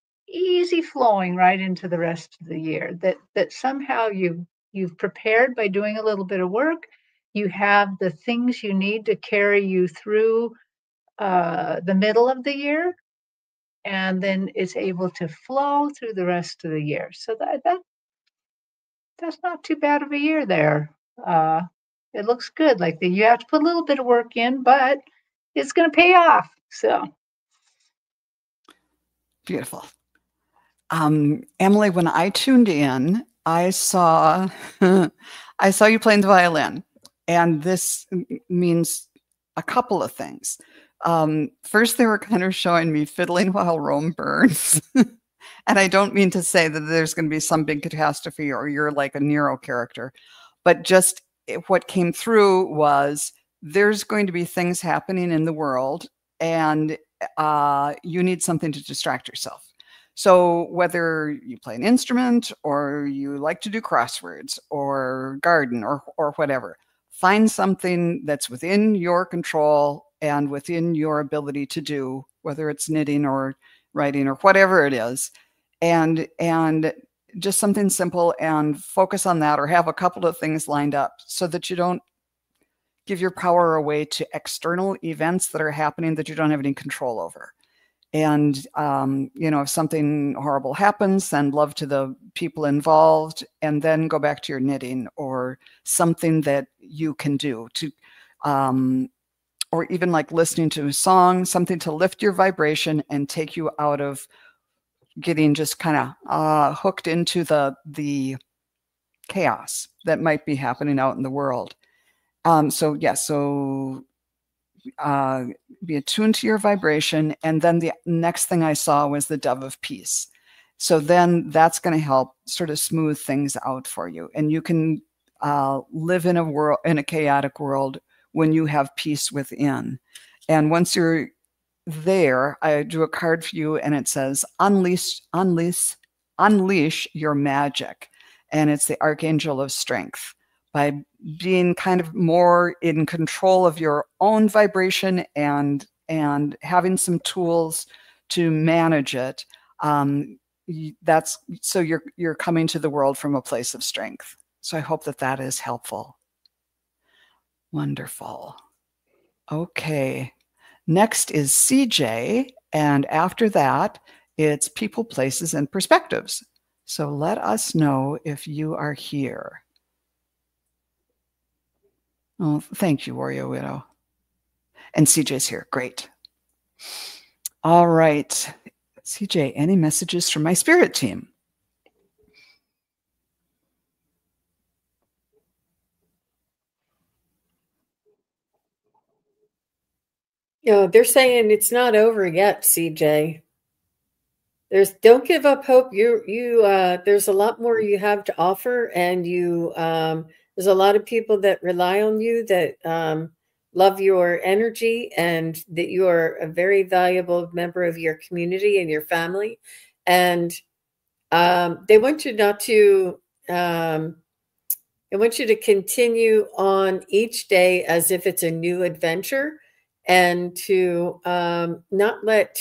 right into the rest of the year. That somehow you've prepared by doing a little bit of work. You have the things you need to carry you through the middle of the year, and then it's able to flow through the rest of the year. So that's not too bad of a year there. It looks good. Like you have to put a little bit of work in, but it's going to pay off. So beautiful. Emily, when I tuned in, I saw you playing the violin, and this means a couple of things. First, they were kind of showing me fiddling while Rome burns. And I don't mean to say that there's going to be some big catastrophe or you're like a Nero character, but just what came through was there's going to be things happening in the world, and you need something to distract yourself. So whether you play an instrument or you like to do crosswords or garden or whatever, find something that's within your control and within your ability to do, whether it's knitting or writing or whatever it is, and just something simple, and focus on that, or have a couple of things lined up so that you don't give your power away to external events that are happening that you don't have any control over. And, if something horrible happens, send love to the people involved, and then go back to your knitting or something that you can do to, or even like listening to a song, something to lift your vibration and take you out of getting just kind of hooked into the chaos that might be happening out in the world. So be attuned to your vibration. And then the next thing I saw was the dove of peace. So then that's going to help sort of smooth things out for you. And you can live in a chaotic world when you have peace within. And once you're there, I drew a card for you, and it says, unleash your magic. And it's the Archangel of Strength. By being kind of more in control of your own vibration and having some tools to manage it, that's so you're coming to the world from a place of strength. So I hope that that is helpful. Wonderful. Okay. Next is CJ, and after that, it's people, places, and perspectives. So let us know if you are here. Oh, thank you, Warrior Widow. And CJ's here. Great. All right. CJ, any messages from my spirit team? They're saying it's not over yet, CJ. Don't give up hope. There's a lot more you have to offer, and there's a lot of people that rely on you, that love your energy, and that you are a very valuable member of your community and your family. And they want you not to. I want you to continue on each day as if it's a new adventure, and to not let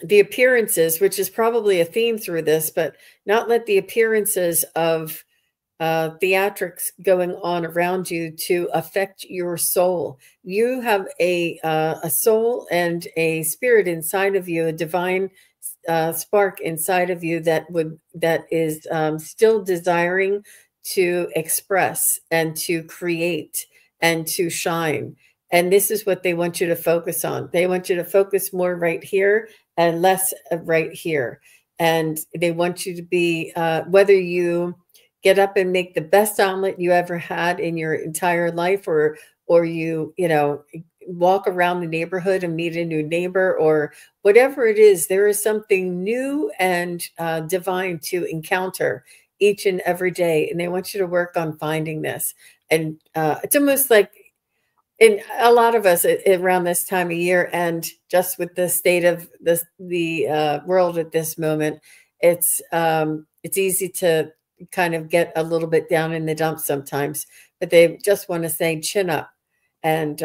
the appearances, which is probably a theme through this, but not let the appearances of theatrics going on around you to affect your soul. You have a soul and a spirit inside of you, a divine spark inside of you that is still desiring to express and to create and to shine. And this is what they want you to focus on. They want you to focus more right here and less right here. And they want you to be, whether you get up and make the best omelet you ever had in your entire life, or you walk around the neighborhood and meet a new neighbor, or whatever it is, there is something new and divine to encounter each and every day. And they want you to work on finding this. And it's almost like, in a lot of us around this time of year, and just with the state of the world at this moment, it's easy to kind of get a little bit down in the dumps sometimes. But they just want to say, chin up, and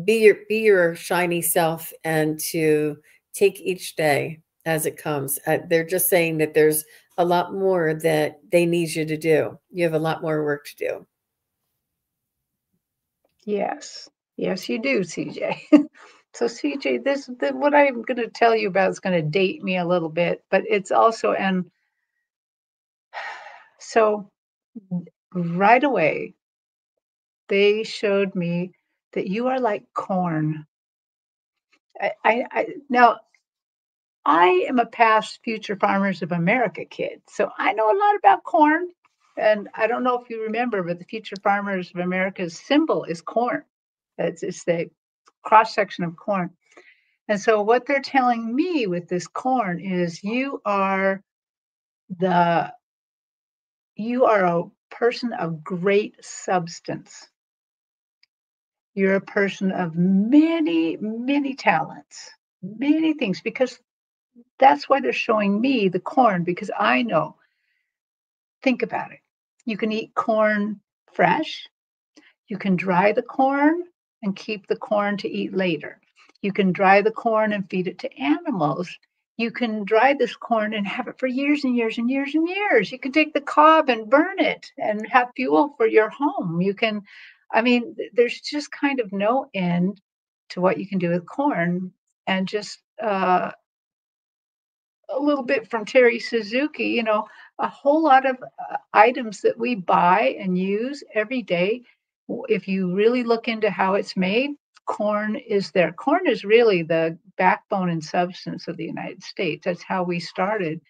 be your shiny self, and to take each day as it comes. They're just saying that there's a lot more that they need you to do. You have a lot more work to do. Yes. Yes, you do, CJ. So CJ, what I'm going to tell you about is going to date me a little bit, but it's also, and so right away, they showed me that you are like corn. Now, I am a past Future Farmers of America kid, so I know a lot about corn. And I don't know if you remember, but the Future Farmers of America's symbol is corn. It's the cross section of corn. And so what they're telling me with this corn is you are a person of great substance. You're a person of many, many talents, many things, because that's why they're showing me the corn, because I know. Think about it. You can eat corn fresh. You can dry the corn and keep the corn to eat later. You can dry the corn and feed it to animals. You can dry this corn and have it for years and years and years and years. You can take the cob and burn it and have fuel for your home. There's just kind of no end to what you can do with corn. And just a little bit from Terry Suzuki, a whole lot of items that we buy and use every day. If you really look into how it's made, corn is there. Corn is really the backbone and substance of the United States. That's how we started.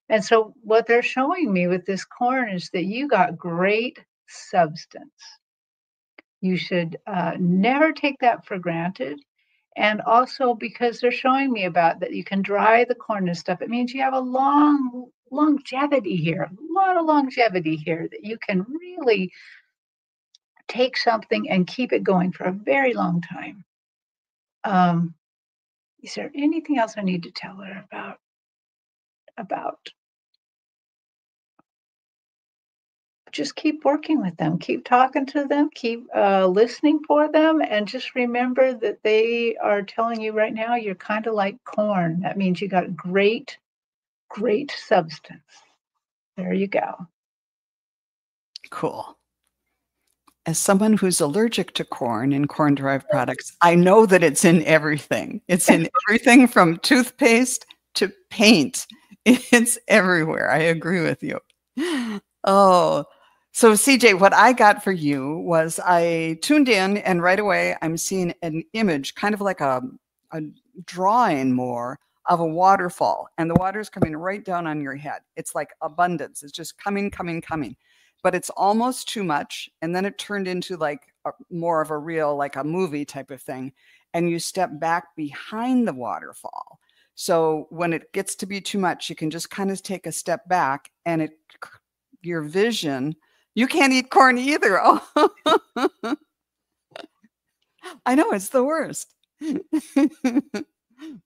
And so what they're showing me with this corn is that you got great substance. You should never take that for granted. And also because they're showing me about that you can dry the corn and stuff. It means you have a long longevity here, a lot of longevity here, that you can really take something and keep it going for a very long time. Is there anything else I need to tell her about? Just keep working with them, keep talking to them, keep listening for them, and just remember that they are telling you right now you're kind of like corn. That means you got great substance. There you go. Cool. As someone who's allergic to corn and corn-derived products, I know that it's in everything. It's in everything from toothpaste to paint. It's everywhere. I agree with you. Oh, so CJ, what I got for you was I tuned in, and right away I'm seeing an image, kind of like a drawing more of a waterfall, and the water is coming right down on your head. It's like abundance. It's just coming, coming, coming. But it's almost too much. And then it turned into like more of a real, like a movie type of thing. And you step back behind the waterfall. So when it gets to be too much, you can just kind of take a step back, and your vision, you can't eat corn either. Oh, I know, it's the worst.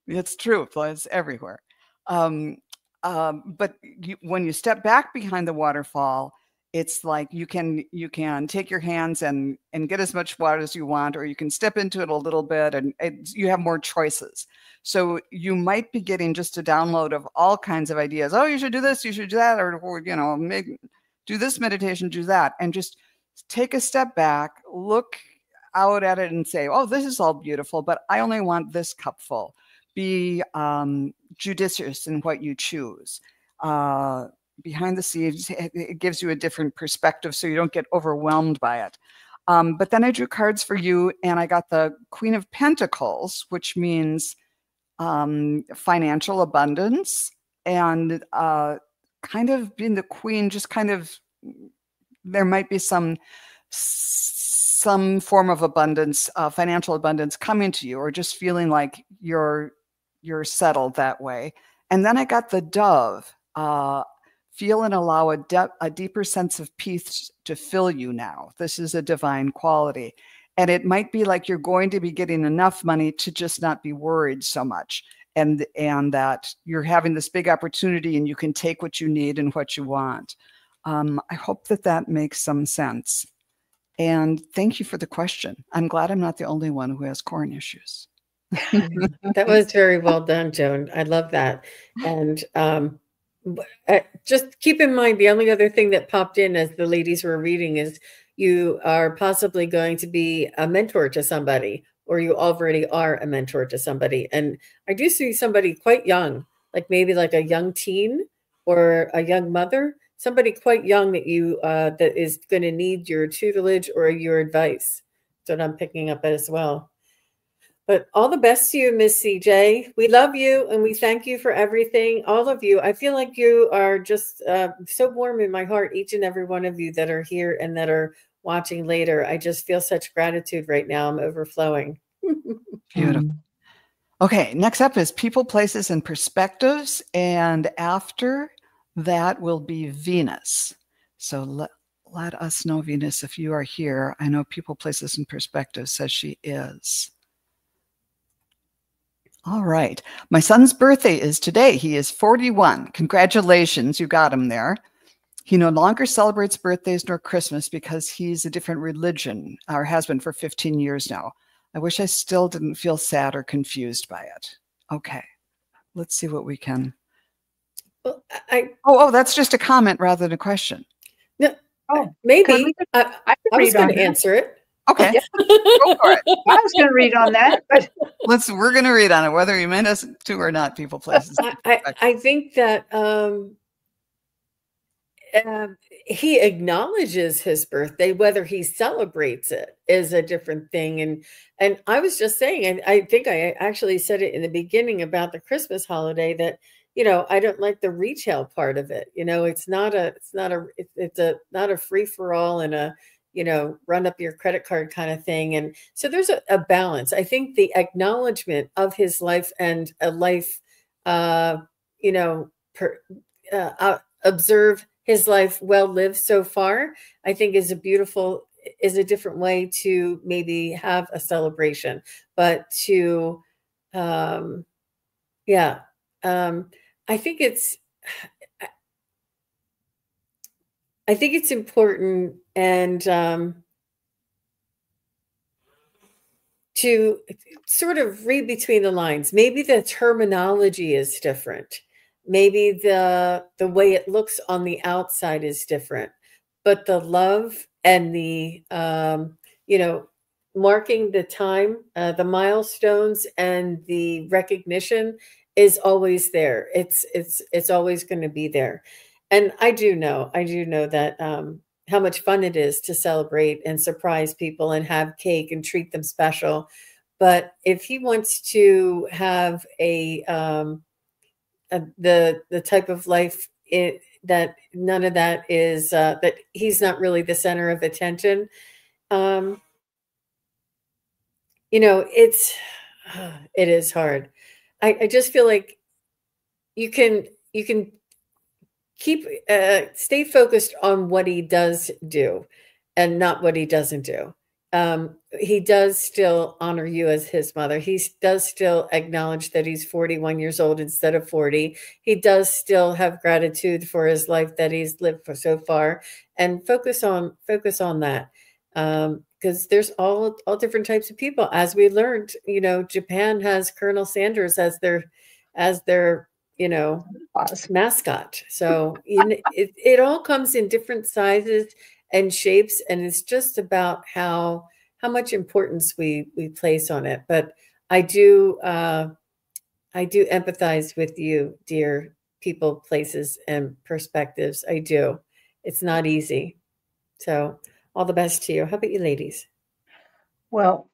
It's true. It's everywhere. But when you step back behind the waterfall, it's like you can take your hands and get as much water as you want, or you can step into it a little bit, and you have more choices. So you might be getting just a download of all kinds of ideas. Oh, you should do this, you should do that, or maybe do this meditation, do that, and just take a step back, look out at it and say, oh, this is all beautiful, but I only want this cupful. Be judicious in what you choose. Behind the scenes, it gives you a different perspective, so you don't get overwhelmed by it. But then I drew cards for you, and I got the Queen of Pentacles, which means financial abundance, and kind of being the queen, just kind of, there might be some form of abundance, financial abundance coming to you, or just feeling like you're settled that way. And then I got the Dove. Feel and allow a deeper sense of peace to fill you now. This is a divine quality. And it might be like you're going to be getting enough money to just not be worried so much. And that you're having this big opportunity, and you can take what you need and what you want. I hope that makes some sense. And thank you for the question. I'm glad I'm not the only one who has corn issues. That was very well done, Joan. I love that. And just keep in mind, the only other thing that popped in as the ladies were reading is you are possibly going to be a mentor to somebody, or you already are a mentor to somebody. And I do see somebody quite young, like maybe like a young teen or a young mother, somebody quite young that that is going to need your tutelage or your advice. That's what I'm picking up as well. But all the best to you, Miss CJ. We love you, and we thank you for everything. All of you. I feel like you are just so warm in my heart, each and every one of you that are here and that are watching later. I just feel such gratitude right now. I'm overflowing. Beautiful. Okay, next up is people, places, and perspectives. And after that will be Venus. So let us know, Venus, if you are here. I know people, places, and perspectives says she is. All right. My son's birthday is today. He is 41. Congratulations. You got him there. He no longer celebrates birthdays nor Christmas because he's a different religion, or has been for 15 years now. I wish I still didn't feel sad or confused by it. Okay. Let's see what we can. Well, that's just a comment rather than a question. No, maybe. I was going to answer it. Okay. Go for it. I was going to read on that, but we're going to read on it, whether you meant us to or not, people, places. I think that he acknowledges his birthday. Whether he celebrates it is a different thing. And I was just saying, and I think I actually said it in the beginning about the Christmas holiday, that I don't like the retail part of it. It's not a free for all and run up your credit card kind of thing. And so there's a balance. I think the acknowledgement of his life and a life, observe his life well lived so far, I think is a different way to maybe have a celebration. But to, I think it's important, and to sort of read between the lines. Maybe the terminology is different. Maybe the way it looks on the outside is different, but the love and the marking the time, the milestones, and the recognition is always there. It's always going to be there. And I do know that how much fun it is to celebrate and surprise people and have cake and treat them special. But if he wants to have the type of life that none of that is, that he's not really the center of attention, it is hard. I just feel like you can stay focused on what he does do and not what he doesn't do. He does still honor you as his mother. He does still acknowledge that he's 41 years old instead of 40. He does still have gratitude for his life that he's lived for so far, and focus on that. Because there's all different types of people. As we learned, Japan has Colonel Sanders as their mascot. So it all comes in different sizes and shapes, and it's just about how much importance we place on it. But I do empathize with you, dear people, places, and perspectives. I do. It's not easy. So all the best to you. How about you, ladies? Well,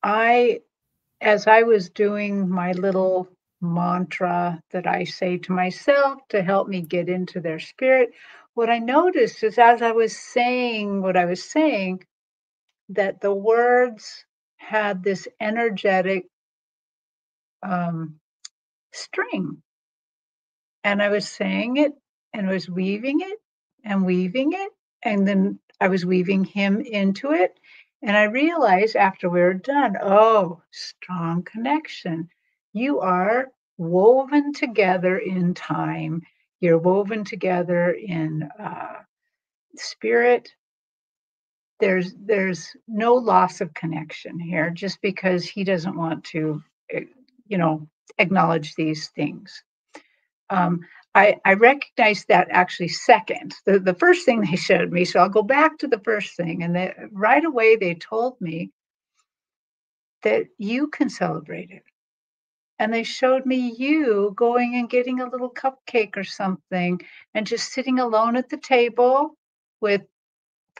as I was doing my little mantra that I say to myself to help me get into their spirit, what I noticed is, as I was saying what I was saying, that the words had this energetic string. And I was saying it, and I was weaving it and weaving it. And then I was weaving him into it. And I realized after we were done, oh, strong connection. You are woven together in time. You're woven together in spirit. There's no loss of connection here, just because he doesn't want to, acknowledge these things. I recognized that actually second. The first thing they showed me, so I'll go back to the first thing, and right away they told me that you can celebrate it. And they showed me you going and getting a little cupcake or something and just sitting alone at the table with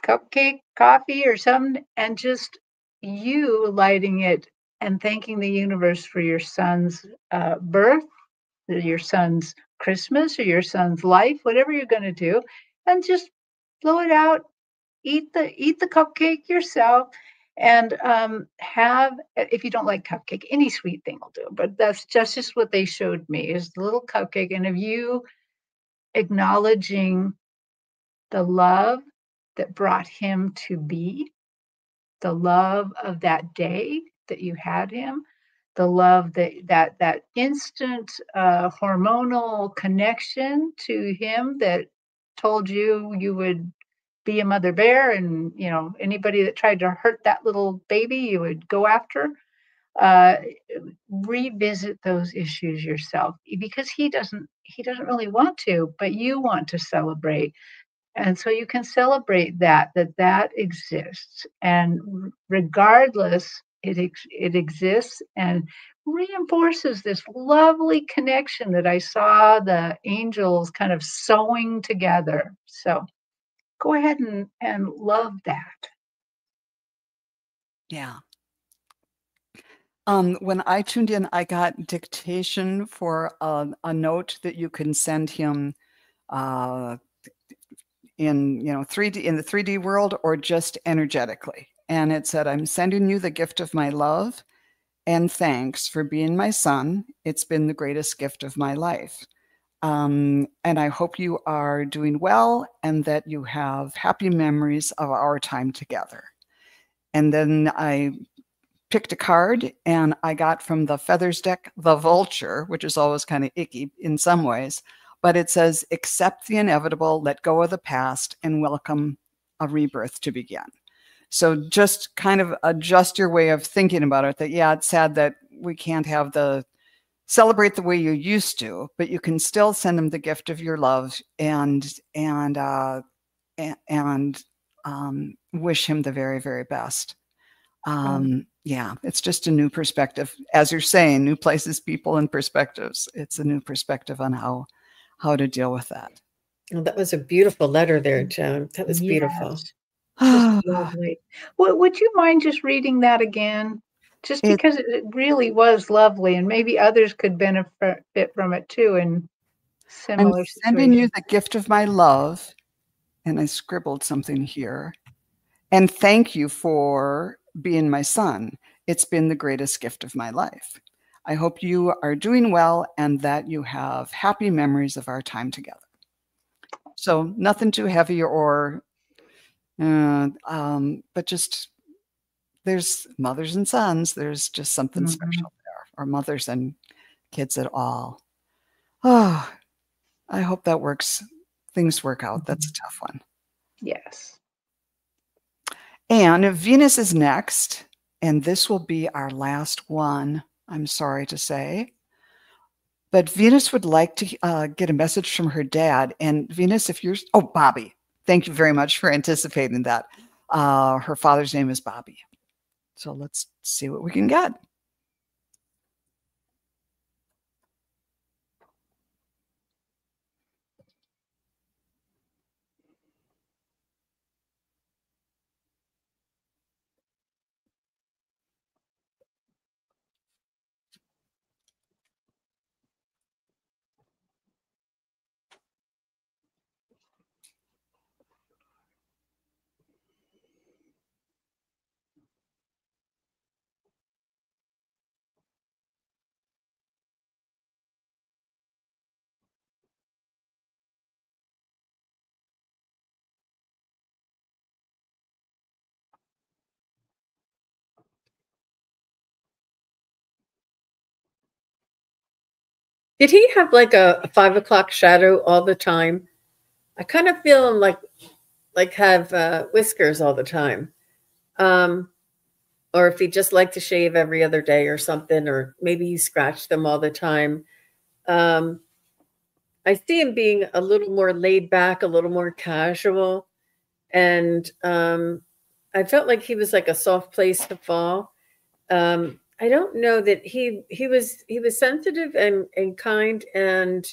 cupcake, coffee or something, and just you lighting it and thanking the universe for your son's birth, your son's Christmas, or your son's life, whatever you're going to do, and just blow it out, eat the cupcake yourself, and have, if you don't like cupcake, any sweet thing will do. But that's just what they showed me, is the little cupcake, and of you acknowledging the love that brought him to be, the love of that day that you had him, the love that instant hormonal connection to him that told you would be a mother bear, and anybody that tried to hurt that little baby you would go after. Revisit those issues yourself, because he doesn't really want to, but you want to celebrate. And so you can celebrate that exists, and regardless, it exists, and reinforces this lovely connection that I saw the angels kind of sewing together. So go ahead and love that. Yeah. When I tuned in, I got dictation for a note that you can send him in 3D, in the 3D world, or just energetically. And it said, I'm sending you the gift of my love and thanks for being my son. It's been the greatest gift of my life. And I hope you are doing well and that you have happy memories of our time together. And then I picked a card, and I got from the Feathers deck, the Vulture, which is always kind of icky in some ways, but it says, accept the inevitable, let go of the past, and welcome a rebirth to begin. So just kind of adjust your way of thinking about it, that, yeah, it's sad that we can't have the celebrate the way you used to, but you can still send them the gift of your love and wish him the very, very best. Yeah, it's just a new perspective. As you're saying, new places, people, and perspectives. It's a new perspective on how to deal with that. Well, that was a beautiful letter there, Joan. That was beautiful. Just lovely. Would you mind just reading that again? Just because it really was lovely, and maybe others could benefit from it too in similar situations. I'm sending you the gift of my love, and I scribbled something here. And thank you for being my son. It's been the greatest gift of my life. I hope you are doing well and that you have happy memories of our time together. So nothing too heavy or, but just, there's mothers and sons. There's just something special there, or mothers and kids at all. Oh, I hope that works. Things work out. That's a tough one. Yes. And Venus is next, and this will be our last one, I'm sorry to say. But Venus would like to get a message from her dad. And Venus, if you're, oh, Bobby, thank you very much for anticipating that. Her father's name is Bobby. So let's see what we can get. Did he have like a 5 o'clock shadow all the time? I kind of feel him like have whiskers all the time. Or if he just liked to shave every other day or something, or maybe he scratched them all the time. I see him being a little more laid back, a little more casual. And I felt like he was like a soft place to fall. I don't know that he was sensitive and kind and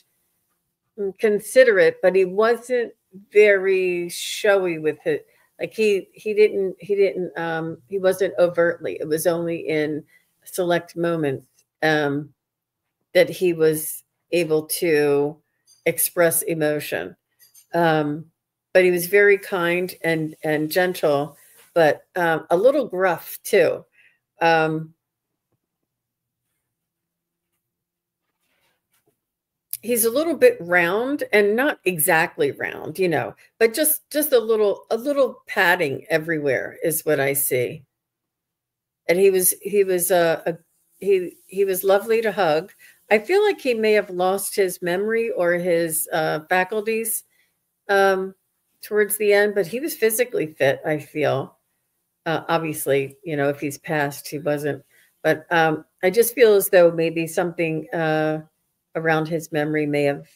considerate, but he wasn't very showy with it. Like he wasn't overtly. It was only in select moments that he was able to express emotion. But he was very kind and gentle, but a little gruff too. He's a little bit round, and not exactly round, but just a little padding everywhere is what I see. And he was lovely to hug. I feel like he may have lost his memory or his faculties towards the end, but he was physically fit, I feel. Obviously, if he's passed, he wasn't. But I just feel as though maybe something around his memory may have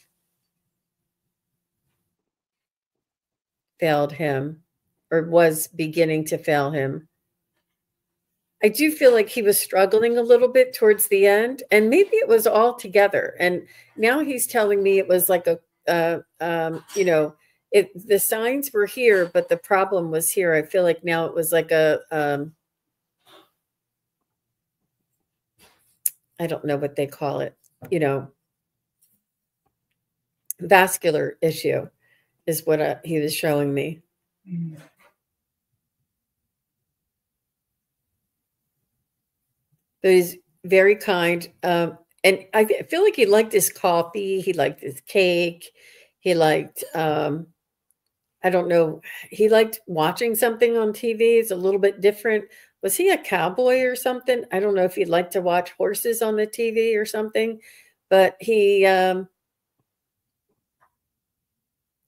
failed him, or was beginning to fail him. I do feel like he was struggling a little bit towards the end, and maybe it was all together. And now he's telling me it was like the signs were here, but the problem was here. I feel like now it was like I don't know what they call it, vascular issue. is what he was showing me. Mm. But he's very kind. And I feel like he liked his coffee. He liked his cake. He liked, I don't know, he liked watching something on TV. It's a little bit different. Was he a cowboy or something? I don't know if he'd like to watch horses on the TV or something, but he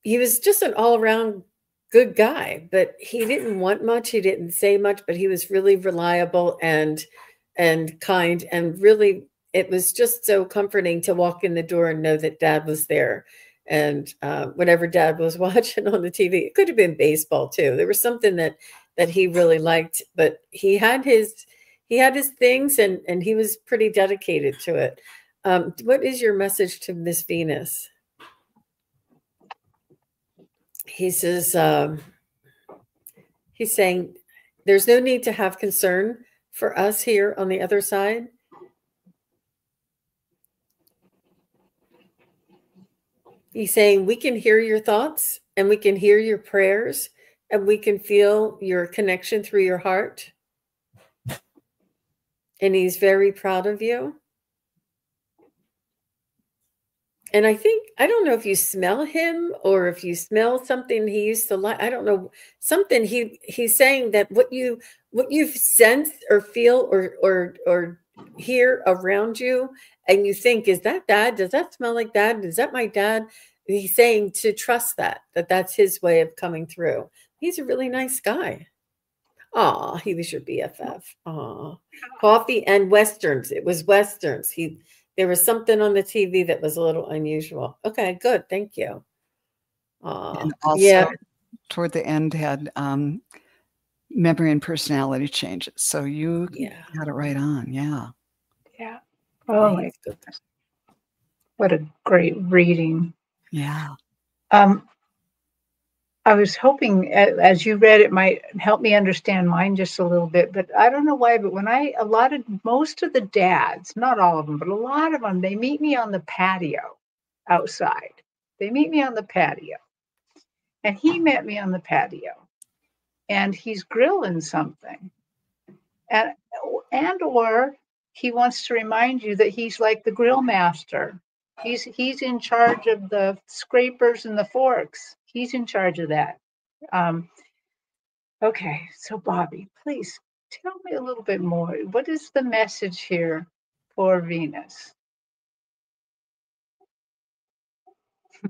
was just an all-around good guy, but he didn't want much. He didn't say much, but he was really reliable and kind, and really it was just so comforting to walk in the door and know that Dad was there. And whenever Dad was watching on the TV, it could have been baseball too. There was something that he really liked, but he had his things, and he was pretty dedicated to it. What is your message to Miss Venus? He says, he's saying there's no need to have concern for us here on the other side. He's saying we can hear your thoughts, and we can hear your prayers, and we can feel your connection through your heart. And he's very proud of you. And I don't know if you smell him or if you smell something he used to like. I don't know, something he's saying that what you sense or feel or hear around you, and you think, is that Dad? Does that smell like Dad? Is that my dad? He's saying to trust that's his way of coming through. He's a really nice guy. Aw, he was your BFF. Aw, coffee and Westerns. It was Westerns. There was something on the TV that was a little unusual. Okay, good. Thank you. And also, yeah. toward the end, had memory and personality changes. So you got it right on. Yeah. Yeah. Oh, my goodness. What a great reading. Yeah. I was hoping as you read it might help me understand mine just a little bit, but I don't know why, but when most of the dads, not all of them, but a lot of them, they meet me on the patio outside. They meet me on the patio. And he met me on the patio. And he's grilling something. Or he wants to remind you that he's like the grill master. He's in charge of the scrapers and the forks. He's in charge of that. Okay, so Bobby, please tell me a little bit more. What is the message here for Venus? He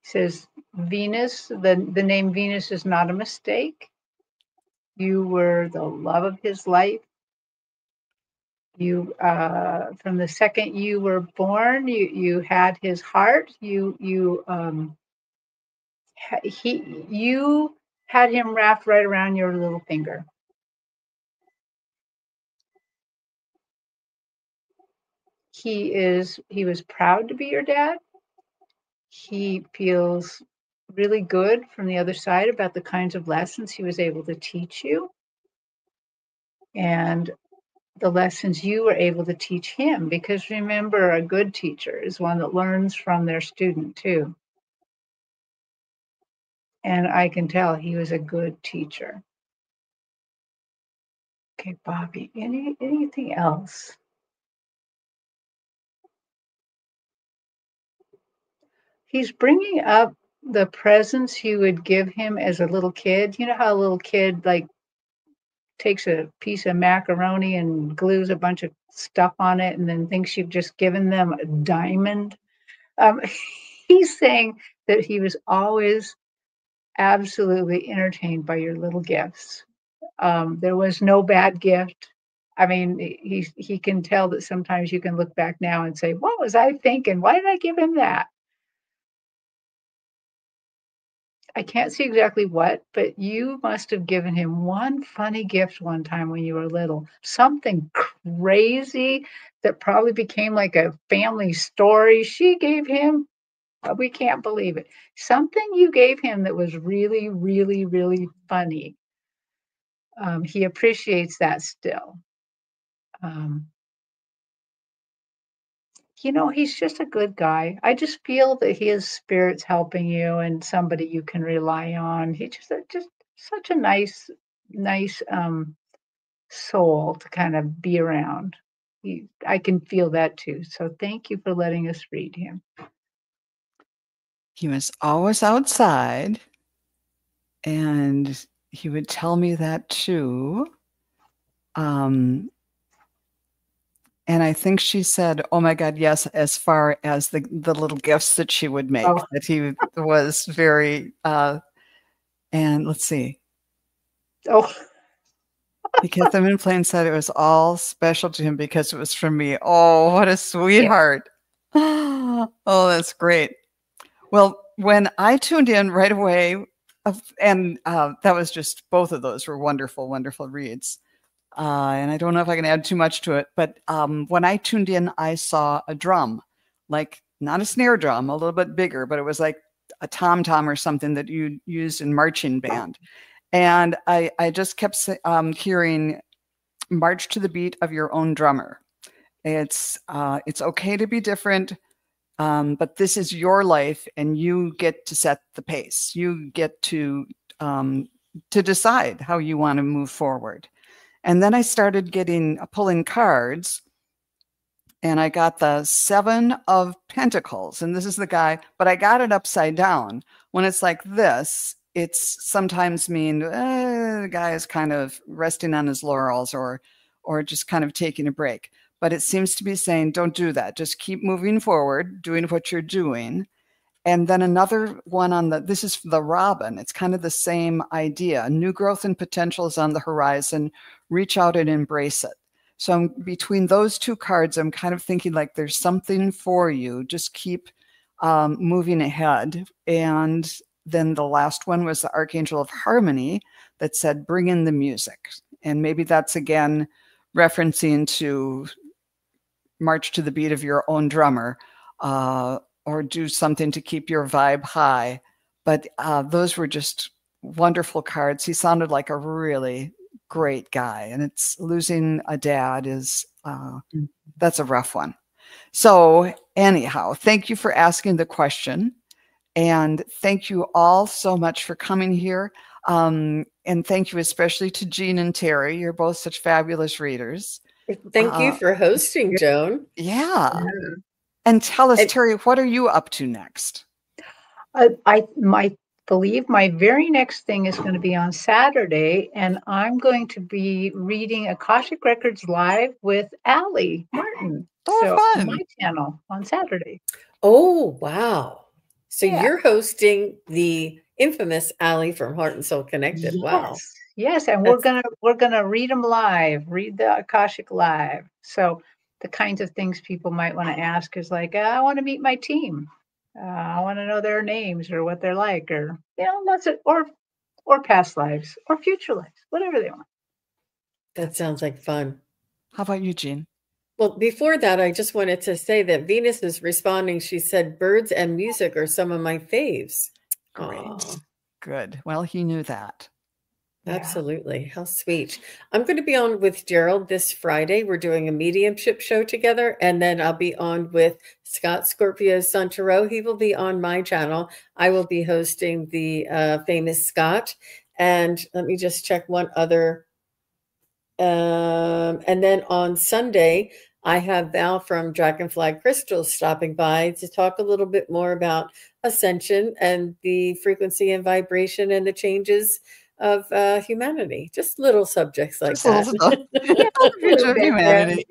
says, Venus, the name Venus is not a mistake. You were the love of his life. You, from the second you were born, you had his heart. You had him wrapped right around your little finger. He was proud to be your dad. He feels really good from the other side about the kinds of lessons he was able to teach you, and the lessons you were able to teach him. Because remember, a good teacher is one that learns from their student too. And I can tell he was a good teacher. Okay, Bobby, anything else? He's bringing up the presents you would give him as a little kid. You know how a little kid like takes a piece of macaroni and glues a bunch of stuff on it and then thinks you've just given them a diamond? He's saying that he was always absolutely entertained by your little gifts. There was no bad gift. I mean, he can tell that sometimes you can look back now and say, what was I thinking? Why did I give him that? I can't see exactly what, but you must have given him one funny gift one time when you were little. Something crazy that probably became like a family story. She gave him, we can't believe it. Something you gave him that was really, really, really funny. He appreciates that still. he's just a good guy. I just feel that his spirit's helping you and somebody you can rely on. He's just such a nice, soul to kind of be around. I can feel that too. So thank you for letting us read him. He was always outside, and he would tell me that too. And I think she said, "Oh my God, yes," as far as the little gifts that she would make, that he was very, and let's see. Oh, He kept them in plain sight. It was all special to him because it was from me. Oh, what a sweetheart. Oh, that's great. Well, when I tuned in right away, and that was just, both of those were wonderful, wonderful reads. And I don't know if I can add too much to it, but when I tuned in, I saw a drum, like not a snare drum, a little bit bigger, but it was like a tom-tom or something that you used in marching band. And I just kept hearing, "March to the beat of your own drummer." It's okay to be different, but this is your life, and you get to set the pace. You get to decide how you want to move forward. And then I started pulling cards, and I got the 7 of Pentacles, and this is the guy, but I got it upside down. When it's like this, it's sometimes mean the guy is kind of resting on his laurels, or just kind of taking a break. But it seems to be saying, don't do that. Just keep moving forward, doing what you're doing. And then another one this is the Robin. It's kind of the same idea. New growth and potential is on the horizon. Reach out and embrace it. So between those two cards, I'm kind of thinking like there's something for you. Just keep moving ahead. And then the last one was the Archangel of Harmony that said, bring in the music. And maybe that's again referencing to march to the beat of your own drummer, or do something to keep your vibe high. But those were just wonderful cards. He sounded like a really great guy, and it's losing a dad is that's a rough one. So anyhow, thank you for asking the question, and thank you all so much for coming here. And thank you especially to Jean and Terry. You're both such fabulous readers. Thank you for hosting, Joan. Yeah. And tell us, Terry, what are you up to next? I believe my very next thing is going to be on Saturday, and I'm going to be reading Akashic Records live with Allie Martin. Oh, fun. On my channel on Saturday. Oh, wow. So you're hosting the infamous Allie from Heart and Soul Connected. Yes. Wow. Yes, and we're gonna read them live, read the Akashic live. So the kinds of things people might want to ask is like, I want to meet my team. I want to know their names or what they're like, or lots of or past lives or future lives, whatever they want. That sounds like fun. How about you, Jean? Well, before that, I just wanted to say that Venus is responding. She said, birds and music are some of my faves. Great. Aww. Good. Well, he knew that. Absolutely. How sweet. I'm going to be on with Gerald this Friday. We're doing a mediumship show together. And then I'll be on with Scott Scorpio Santoro. He will be on my channel. I will be hosting the famous Scott. And let me just check one other. And then on Sunday, I have Val from Dragonfly Crystals stopping by to talk a little bit more about ascension and the frequency and vibration and the changes of humanity. Just little subjects like that. The future of humanity,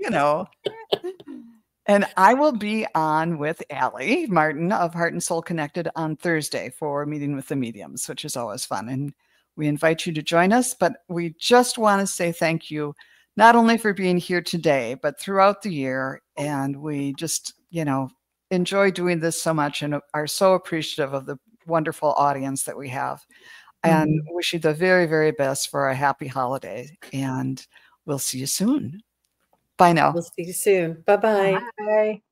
And I will be on with Allie Martin of Heart and Soul Connected on Thursday for Meeting with the Mediums, which is always fun. And we invite you to join us, but we just want to say thank you, not only for being here today, but throughout the year. And we just, enjoy doing this so much and are so appreciative of the wonderful audience that we have. And wish you the very, very best for a happy holiday. And we'll see you soon. Bye now. We'll see you soon. Bye-bye. Bye.